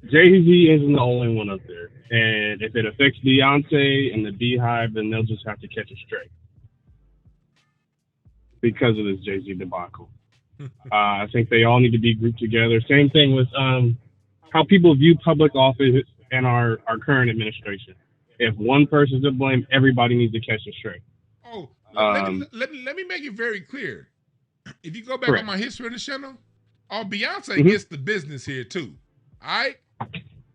Jay-Z isn't the only one up there. And if it affects Beyonce and the Beehive, then they'll just have to catch a stray. Because of this Jay-Z debacle. I think they all need to be grouped together. Same thing with how people view public office and our current administration. If one person's to blame, everybody needs to catch a stray. Oh, let me make it very clear. If you go back on my history on the channel, Beyonce gets the business here too. All right?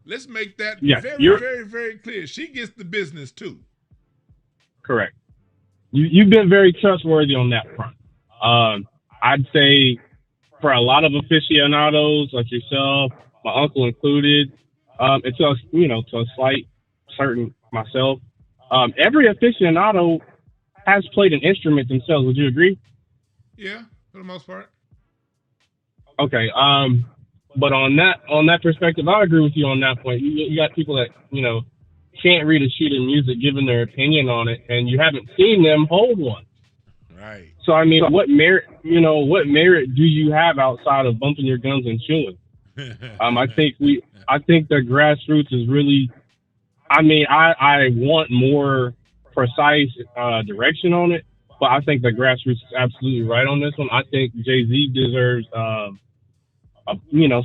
Let's make that very, very clear. She gets the business too. Correct. You've been very trustworthy on that front. I'd say for a lot of aficionados like yourself, my uncle included, and to a slight certain myself, every aficionado has played an instrument themselves. Would you agree? Yeah, for the most part. Okay. But on that perspective, I agree with you on that point. You got people that can't read a sheet of music, giving their opinion on it, and you haven't seen them hold one. Right. So I mean, what merit do you have outside of bumping your gums and chewing? I think the grassroots is really. I mean, I want more precise direction on it, but I think the grassroots is absolutely right on this one. I think Jay-Z deserves,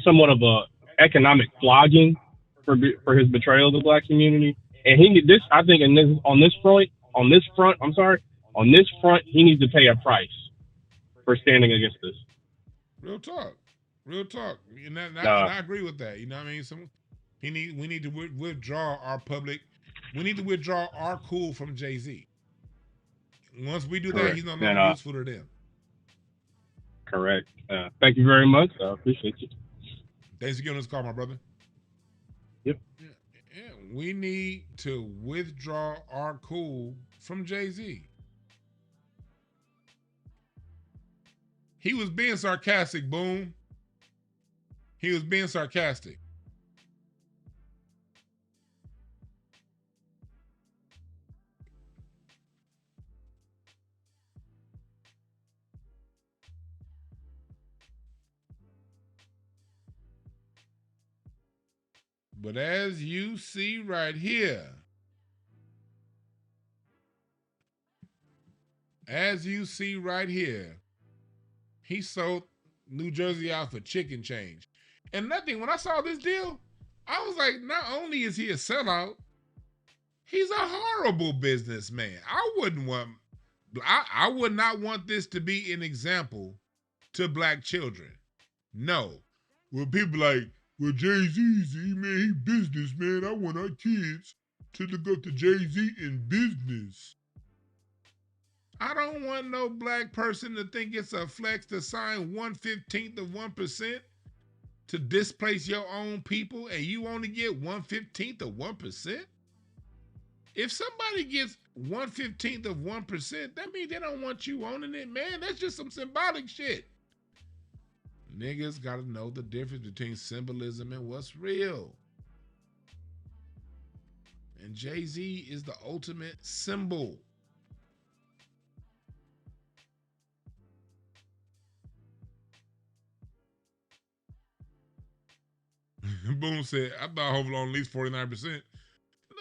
somewhat of a economic flogging for his betrayal of the black community. And on this front, he needs to pay a price for standing against this. Real talk. And I agree with that. You know what I mean? We need to withdraw our public. We need to withdraw our cool from Jay-Z. Once we do that, he's no longer useful to them. Correct. Thank you very much. I appreciate you. Thanks for giving us a call, my brother. Yep. Yeah, we need to withdraw our cool from Jay-Z. He was being sarcastic, boom. He was being sarcastic. But as you see right here, he sold New Jersey out for chicken change. And nothing, when I saw this deal, I was like, not only is he a sellout, he's a horrible businessman. I would not want this to be an example to black children. No. Well, people like, well, Jay-Z, man, he businessman. I want our kids to look up to Jay-Z in business. I don't want no black person to think it's a flex to sign 1/15 of 1% to displace your own people, and you only get 1/15 of 1%. If somebody gets 1/15 of 1%, that means they don't want you owning it, man. That's just some symbolic shit. Niggas gotta know the difference between symbolism and what's real. And Jay-Z is the ultimate symbol. Boom said, I thought Hov owned at least 49%.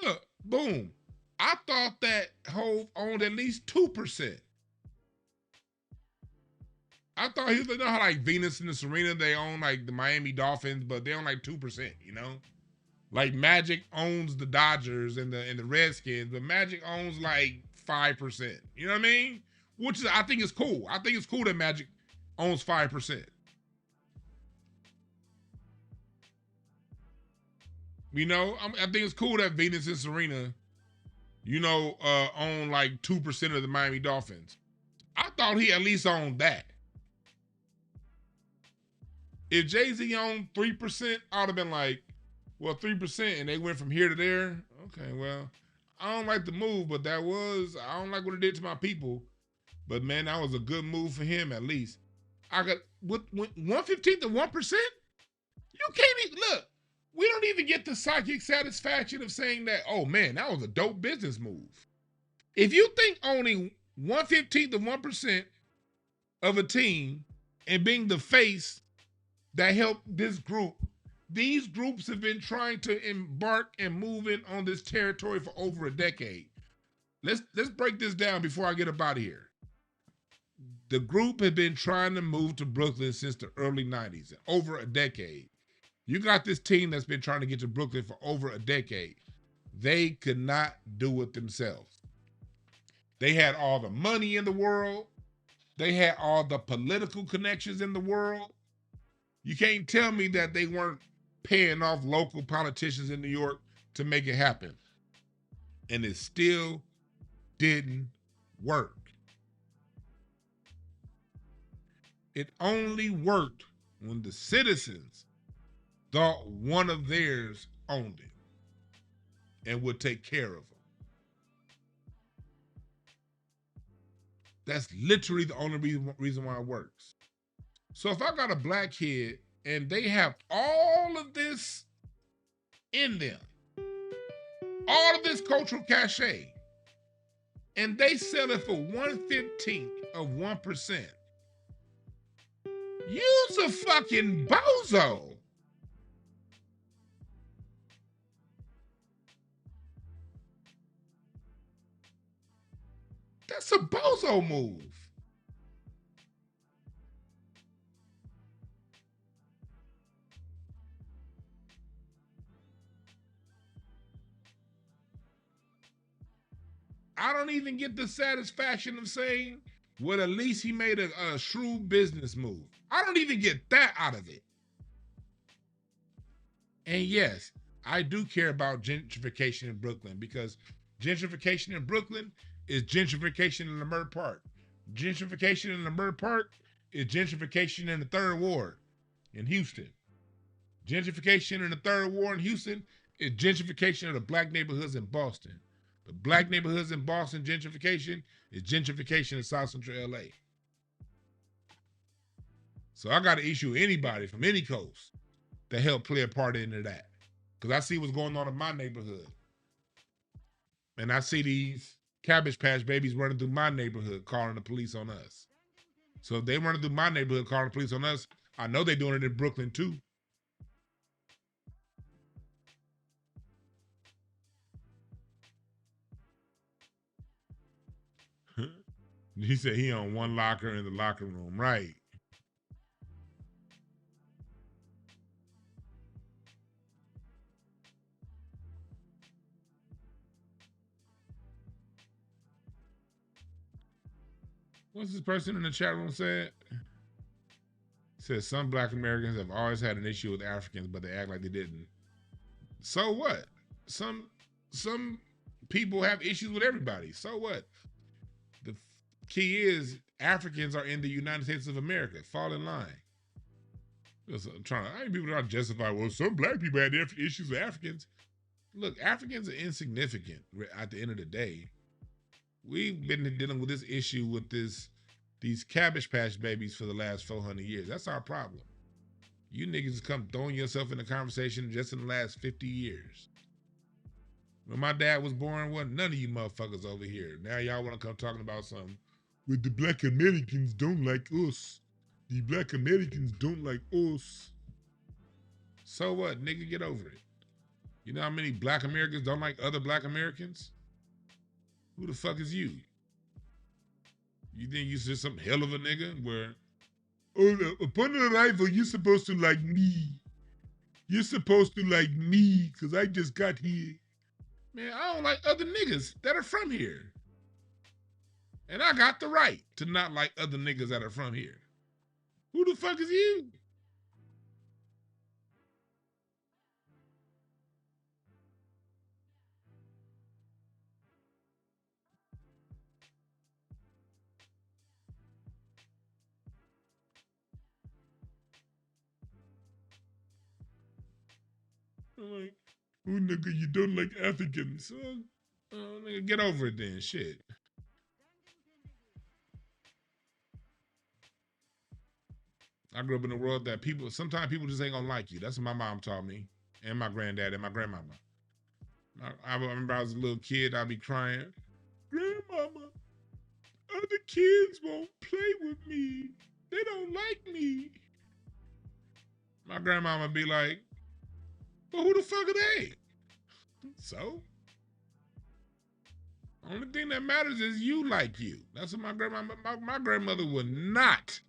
Look, Boom, I thought that Hov owned at least 2%. I thought he was, you know how like Venus and the Serena, they own like the Miami Dolphins, but they own like 2%, you know? Like Magic owns the Dodgers and the Redskins, but Magic owns like 5%. You know what I mean? Which is, I think is cool. I think it's cool that Magic owns 5%. You know, I think it's cool that Venus and Serena, you know, own like 2% of the Miami Dolphins. I thought he at least owned that. If Jay-Z owned 3%, I would have been like, well, 3%, and they went from here to there. Okay, well, I don't like the move, but I don't like what it did to my people. But man, that was a good move for him at least. I got, with 1/15 to 1%? You can't even, look, we don't even get the psychic satisfaction of saying that, oh man, that was a dope business move. If you think owning 1/15 to 1% of a team and being the face that helped this group, these groups have been trying to embark and move in on this territory for over a decade. Let's break this down before I get up out of here. The group had been trying to move to Brooklyn since the early 90s, over a decade. You got this team that's been trying to get to Brooklyn for over a decade. They could not do it themselves. They had all the money in the world. They had all the political connections in the world. You can't tell me that they weren't paying off local politicians in New York to make it happen. And it still didn't work. It only worked when the citizens thought one of theirs owned it and would take care of them. That's literally the only reason why it works. So if I got a black kid and they have all of this in them, all of this cultural cachet, and they sell it for 1/15 of 1%, you's a fucking bozo. That's a bozo move. I don't even get the satisfaction of saying, well, at least he made a shrewd business move. I don't even get that out of it. And yes, I do care about gentrification in Brooklyn, because gentrification in Brooklyn is gentrification in the Leimert Park. Gentrification in the Leimert Park is gentrification in the 3rd Ward in Houston. Gentrification in the 3rd Ward in Houston is gentrification of the black neighborhoods in Boston. The black neighborhoods in Boston gentrification is gentrification in South Central LA. So I got to issue anybody from any coast to help play a part into that. Because I see what's going on in my neighborhood. And I see these Cabbage Patch babies running through my neighborhood calling the police on us. So if they running through my neighborhood calling the police on us, I know they're doing it in Brooklyn too. He said he on one locker in the locker room, right? What's this person in the chat room said? Says some black Americans have always had an issue with Africans, but they act like they didn't. So what? Some people have issues with everybody. So what? The key is Africans are in the United States of America. Fall in line. I'm trying. I mean, people trying to justify, well, some black people had issues with Africans. Look, Africans are insignificant at the end of the day. We've been dealing with this issue with these Cabbage Patch babies for the last 400 years. That's our problem. You niggas come throwing yourself in the conversation just in the last 50 years. When my dad was born, wasn't none of you motherfuckers over here. Now y'all want to come talking about something. Well, the black Americans don't like us. The black Americans don't like us. So what, nigga, get over it. You know how many black Americans don't like other black Americans? Who the fuck is you? You think you just some hell of a nigga where, oh, upon the arrival, you're supposed to like me. You're supposed to like me because I just got here. Man, I don't like other niggas that are from here. And I got the right to not like other niggas that are from here. Who the fuck is you? I'm like, oh nigga, you don't like Africans. Nigga, get over it then, shit. I grew up in a world that sometimes people just ain't gonna like you. That's what my mom taught me, and my granddad and my grandmama. I remember I was a little kid, I'd be crying, Grandmama, other kids won't play with me. They don't like me. My grandmama be like, well, who the fuck are they? So? Only thing that matters is you like you. That's what my grandmother would not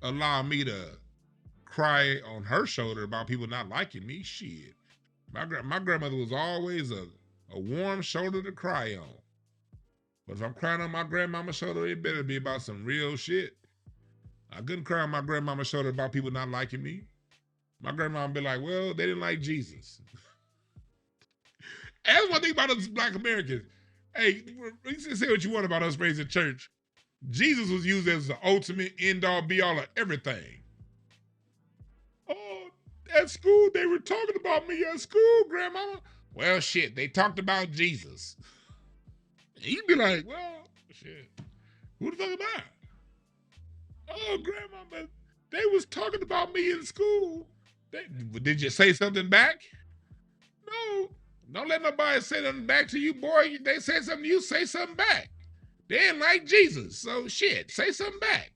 allow me to cry on her shoulder about people not liking me. Shit. My grandmother was always a warm shoulder to cry on. But if I'm crying on my grandmama's shoulder, it better be about some real shit. I couldn't cry on my grandmama's shoulder about people not liking me. My grandma would be like, well, they didn't like Jesus. And that's one thing about us black Americans. Hey, you can say what you want about us raised in church, Jesus was used as the ultimate end-all be-all of everything. Oh, at school, they were talking about me at school, Grandmama. Well, shit, they talked about Jesus. And you'd be like, well, shit, who the fuck am I? Oh, Grandmama, they was talking about me in school. Did you say something back? No, don't let nobody say nothing back to you, boy. They say something to you, say something back. They ain't like Jesus, so shit, say something back.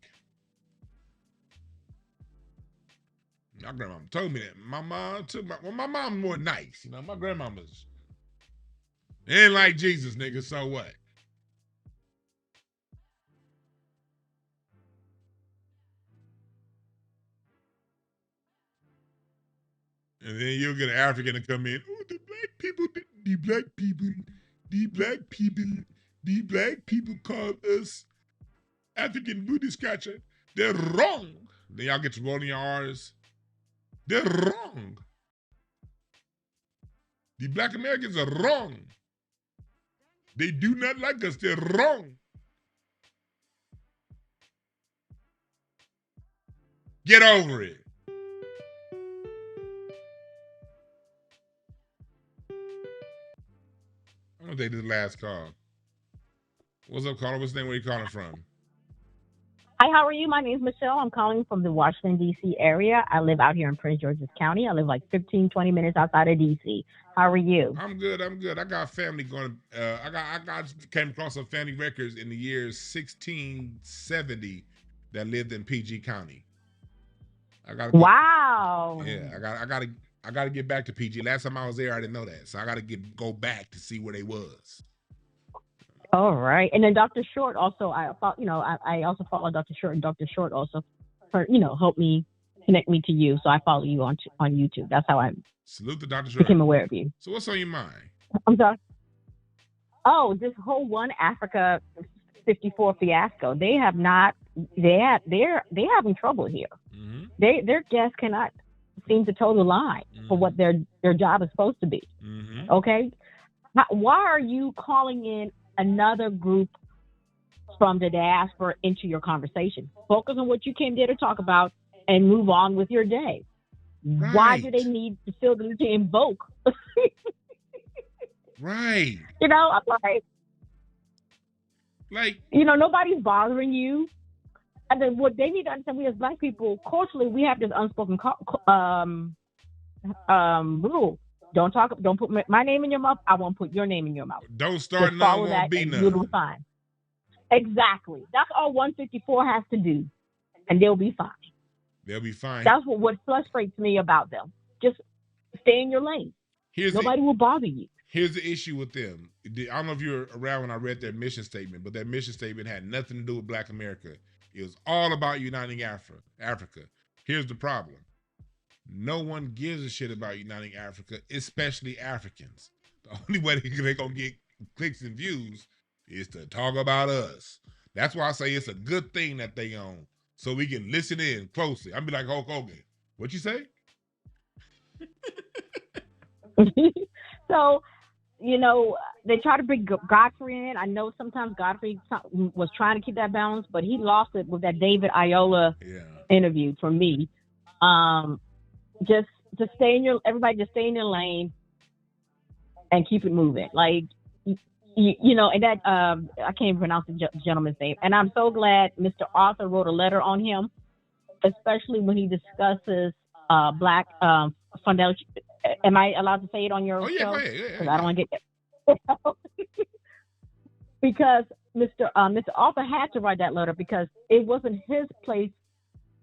My grandmama told me that. My mom too. My mom's more nice, you know. My grandmama's ain't like Jesus, nigga. So what? And then you'll get an African to come in. Oh, the black people call us African booty scratcher. They're wrong. Then y'all get to rolling your R's. They're wrong. The black Americans are wrong. They do not like us. They're wrong. Get over it. I'm gonna take this last call. What's up, caller? What's the name? Where you calling from? Hi, how are you? My name is Michelle. I'm calling from the Washington, D.C. area. I live out here in Prince George's County. I live like 15, 20 minutes outside of D.C. How are you? I'm good. I got family going. I came across some family records in the years 1670 that lived in PG County. Wow. Yeah, I gotta get back to PG. Last time I was there, I didn't know that, so I gotta go back to see where they was. All right. And then Dr. Short also, I also follow Dr. Short, and Dr. Short also, helped me connect me to you. So I follow you on YouTube. That's how I salute to Dr. Short. Became aware of you. So what's on your mind? I'm sorry. Oh, this whole One Africa 54 fiasco. They're having trouble here. Mm-hmm. Their guests cannot seem to toe the line for what their job is supposed to be. Mm-hmm. Okay. Why are you calling in another group from the diaspora into your conversation? Focus on what you came there to talk about and move on with your day. Right. Why do they need to feel the need to invoke? Right. I'm like, nobody's bothering you. And then what they need to understand, we as Black people, culturally, we have this unspoken rule. Don't put my name in your mouth. I won't put your name in your mouth. Don't start none, won't be none. You'll be fine. Exactly. That's all 154 has to do, and they'll be fine. They'll be fine. That's what frustrates me about them. Just stay in your lane. Nobody will bother you. Here's the issue with them. I don't know if you were around when I read their mission statement, but their mission statement had nothing to do with Black America. It was all about uniting Africa. Here's the problem. No one gives a shit about uniting Africa, especially Africans. The only way they're going to get clicks and views is to talk about us. That's why I say it's a good thing that they own, so we can listen in closely. I'll be like Hulk Hogan. What you say? So, they try to bring Godfrey in. I know sometimes Godfrey was trying to keep that balance, but he lost it with that David Iola interview for me. Just stay in your lane and keep it moving. Like, and that, I can't even pronounce the gentleman's name. And I'm so glad Mr. Arthur wrote a letter on him, especially when he discusses Black foundation. Am I allowed to say it on your show? Go ahead. Because I don't want to get because Mr. Arthur had to write that letter because it wasn't his place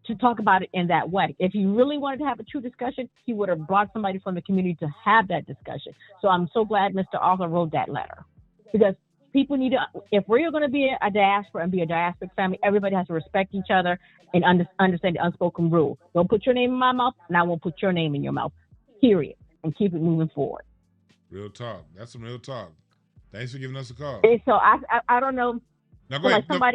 to talk about it in that way. If he really wanted to have a true discussion, he would have brought somebody from the community to have that discussion. So I'm so glad Mr. Arthur wrote that letter, because people need to, if we're going to be a diaspora and be a diasporic family, everybody has to respect each other and understand the unspoken rule. Don't put your name in my mouth, and I won't put your name in your mouth, period, and keep it moving forward. Real talk. That's some real talk. Thanks for giving us a call. And so I don't know. Now go ahead. I'm not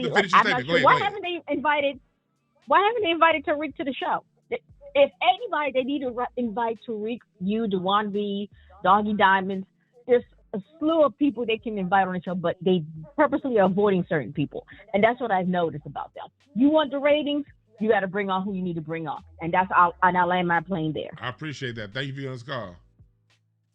sure. Why haven't they invited Tariq to the show? If anybody, they need to invite Tariq, you, Dwann B, Doggy Diamonds. Just a slew of people they can invite on the show, but they purposely are avoiding certain people, and that's what I've noticed about them. You want the ratings, you got to bring on who you need to bring on, and and I'll land my plane there. I appreciate that. Thank you for your call.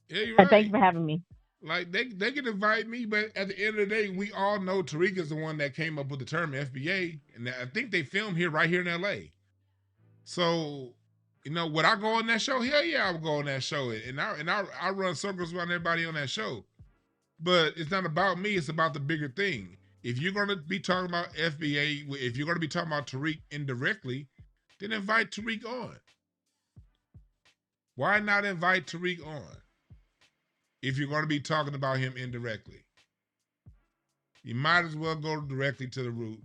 Yeah, you're And right. thank you for having me. Like they can invite me, but at the end of the day, we all know Tariq is the one that came up with the term FBA, and I think they filmed here right here in LA. So, you know, would I go on that show? Hell yeah, I would go on that show, and I run circles around everybody on that show. But it's not about me; it's about the bigger thing. If you're gonna be talking about FBA, if you're gonna be talking about Tariq indirectly, then invite Tariq on. Why not invite Tariq on? If you're going to be talking about him indirectly, you might as well go directly to the root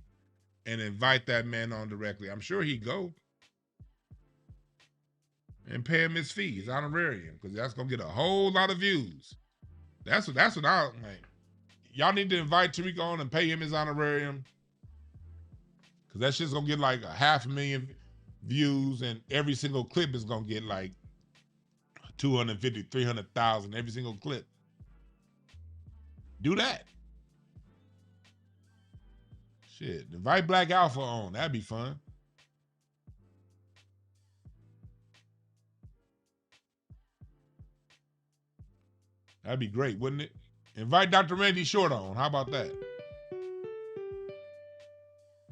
and invite that man on directly. I'm sure he'd go and pay him his fees, honorarium, because that's going to get a whole lot of views. That's what I like. Y'all need to invite Tariq on and pay him his honorarium, because that shit's going to get like 500,000 views, and every single clip is going to get like 250, 300,000 every single clip. Do that. Shit, invite Black Alpha on. That'd be fun. That'd be great, wouldn't it? Invite Dr. Randy Short on. How about that?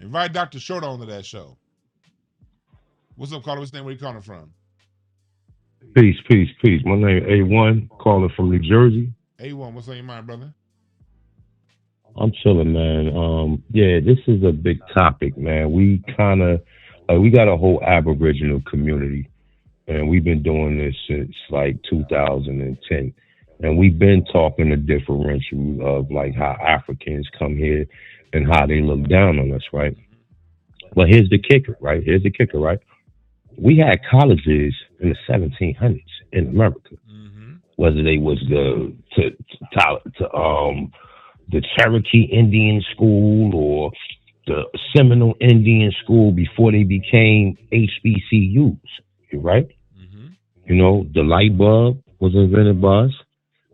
Invite Dr. Short on to that show. What's up, caller? What's your name? Where you calling from? Peace, peace, peace. My name is A1, calling from New Jersey. A1, what's on your mind, brother? I'm chilling, man. Yeah, this is a big topic, man. We kind of, we got a whole Aboriginal community, and we've been doing this since like 2010. And we've been talking the differential of like how Africans come here and how they look down on us, right? But here's the kicker, right? We had colleges in the 1700s in America, whether they was the Cherokee Indian School or the Seminole Indian School before they became HBCUs, right? You know, the light bulb was invented by us,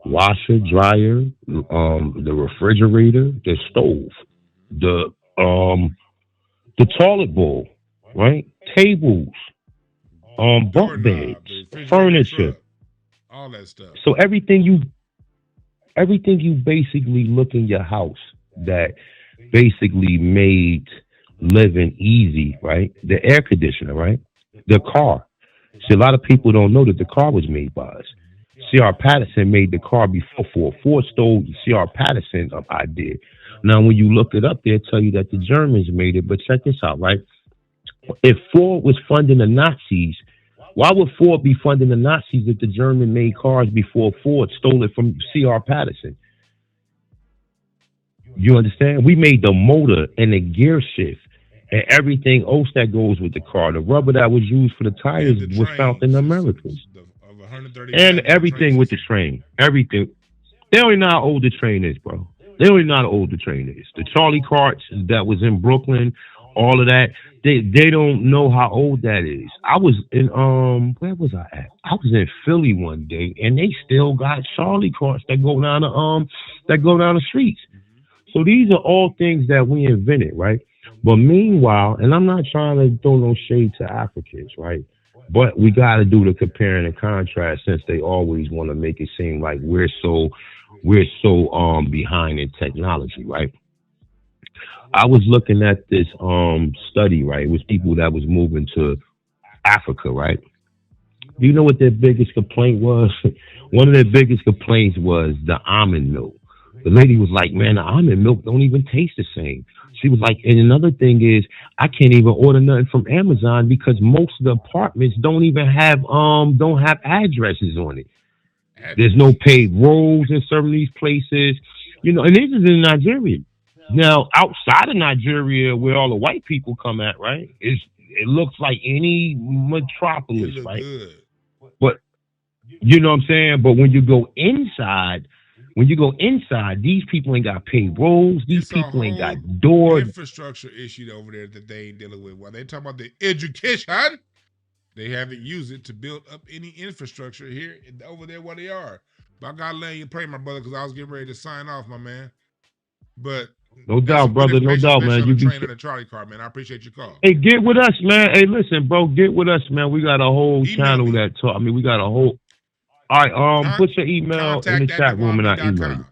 washer, dryer, the refrigerator, the stove, the toilet bowl, right? Tables, bunk beds, furniture, all that stuff. So everything you basically look in your house that basically made living easy, right? The air conditioner, right? The car. See, a lot of people don't know that the car was made by us. C.R. Patterson made the car before Ford. Ford stole C.R. Patterson idea. Now, when you look it up, they'll tell you that the Germans made it. But check this out, right? If Ford was funding the Nazis, why would Ford be funding the Nazis if the German made cars before Ford stole it from C.R. Patterson? You understand? We made the motor and the gear shift and everything else that goes with the car. The rubber that was used for the tires was found in the Americas. And everything with the train. Everything. They don't even know how old the train is, bro. They don't even know how old the train is. The Charlie carts that was in Brooklyn, all of that, they don't know how old that is. I was in where was I at? I was in Philly one day, and they still got Charlie carts that go down the streets. So these are all things that we invented, right? But meanwhile, and I'm not trying to throw no shade to Africans, right? But we got to do the comparing and contrast, since they always want to make it seem like we're so behind in technology, right? I was looking at this study, right? It was people that was moving to Africa, right? Do you know what their biggest complaint was? One of their biggest complaints was the almond milk. The lady was like, man, the almond milk don't even taste the same. She was like, and another thing is, I can't even order nothing from Amazon because most of the apartments don't have addresses on it. There's no paid roads in some of these places, you know, and this is in Nigeria. Now, outside of Nigeria, where all the white people come at, right? It looks like any metropolis, right? Good. But you know what I'm saying? But when you go inside, these people ain't got paid roads. These people ain't got doors. Infrastructure issue over there that they ain't dealing with. While they talk about the education, they haven't used it to build up any infrastructure here over there where they are. But I gotta let you pray, my brother, because I was getting ready to sign off, my man. But no doubt, brother. No doubt, man. You be train in the Charlie car, man. I appreciate your call. Hey, get with us, man. Hey, listen, bro. Get with us, man. We got a whole channel that talk. I mean, we got a whole. All right, put your email in the chat room and I email you.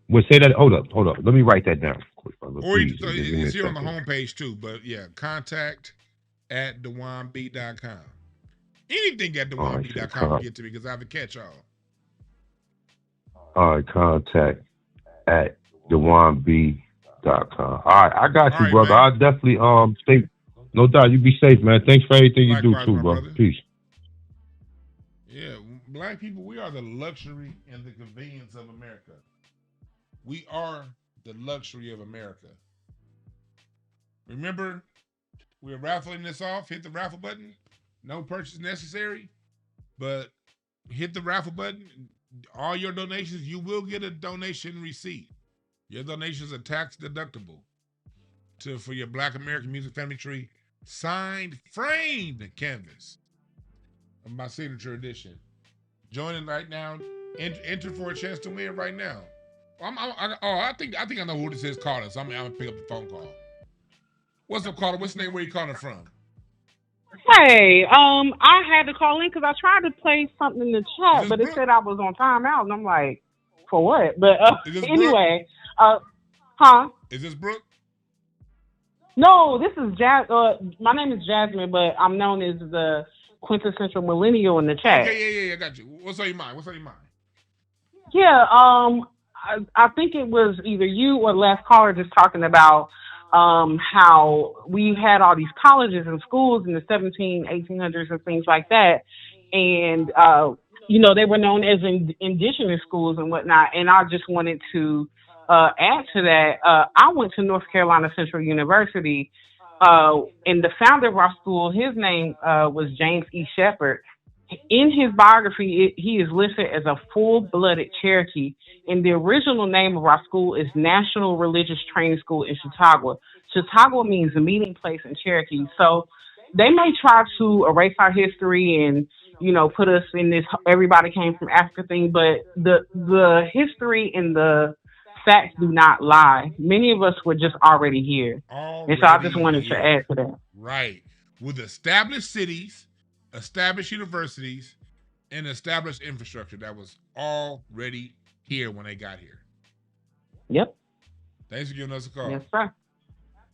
Well, say that. Hold up. Let me write that down. Quick, brother, Or please, it's here on the homepage too. But yeah, contact@dwannb.com. Anything at dwannb.com will get to me because I have to catch y'all. All right, contact@dwannb.com. All right, I got you, brother. I'll definitely stay. No doubt, you be safe, man. Thanks for everything you do too, bro. Peace. Yeah, black people, we are the luxury and the convenience of America. We are the luxury of America. Remember, we're raffling this off. Hit the raffle button. No purchase necessary, but hit the raffle button. All your donations, you will get a donation receipt. Your donations are tax deductible for your Black American Music Family Tree signed framed canvas of my signature edition. Joining right now. Enter for a chance to win right now. I think I know who this is calling. So I'm gonna pick up the phone call. What's up, caller? What's the name? Where you calling from? Hey, I had to call in because I tried to play something in the chat, but it said I was on timeout, and I'm like, for what? But anyway, huh? Is this Brooke? No, this is my name is Jasmine, but I'm known as the quintessential millennial in the chat. Okay, yeah, I got you. What's on your mind? Yeah, I think it was either you or last caller just talking about how we had all these colleges and schools in the 1800s and things like that. And, they were known as indigenous schools and whatnot. And I just wanted to add to that. I went to North Carolina Central University, and the founder of our school, his name was James E. Shepard. In his biography, he is listed as a full-blooded Cherokee, and the original name of our school is National Religious Training School in Chautauqua. Chautauqua means the meeting place in Cherokee. So they may try to erase our history and, put us in this everybody came from Africa thing, but the history and the facts do not lie. Many of us were just already here. And so I just wanted to add to that. Right. With established cities, established universities, and established infrastructure that was already here when they got here. Yep. Thanks for giving us a call. Yes, sir.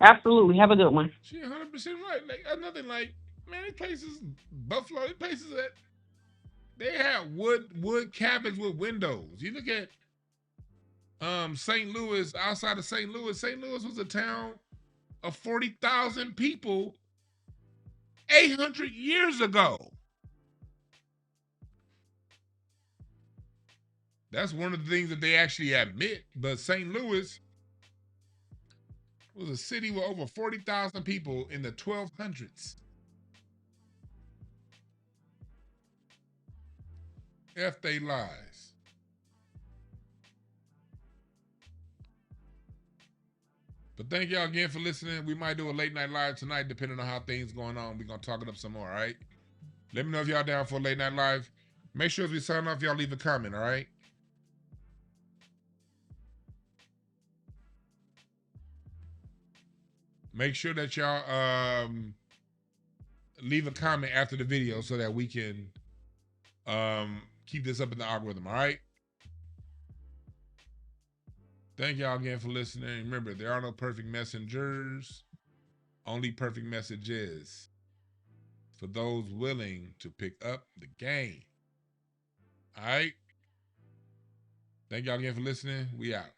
Absolutely. Have a good one. She 100% right. Nothing like, man, these places, Buffalo, these places that they have wood cabins with windows. You look at St. Louis, outside of St. Louis. St. Louis was a town of 40,000 people 800 years ago. That's one of the things that they actually admit. But St. Louis was a city with over 40,000 people in the 1200s. F they lies. But thank y'all again for listening. We might do a late night live tonight, depending on how things going on. We're going to talk it up some more, all right? Let me know if y'all down for a late night live. Make sure as we sign off, y'all leave a comment, all right? Make sure that y'all leave a comment after the video so that we can keep this up in the algorithm, all right? Thank y'all again for listening. Remember, there are no perfect messengers, only perfect messages for those willing to pick up the game. All right? Thank y'all again for listening. We out.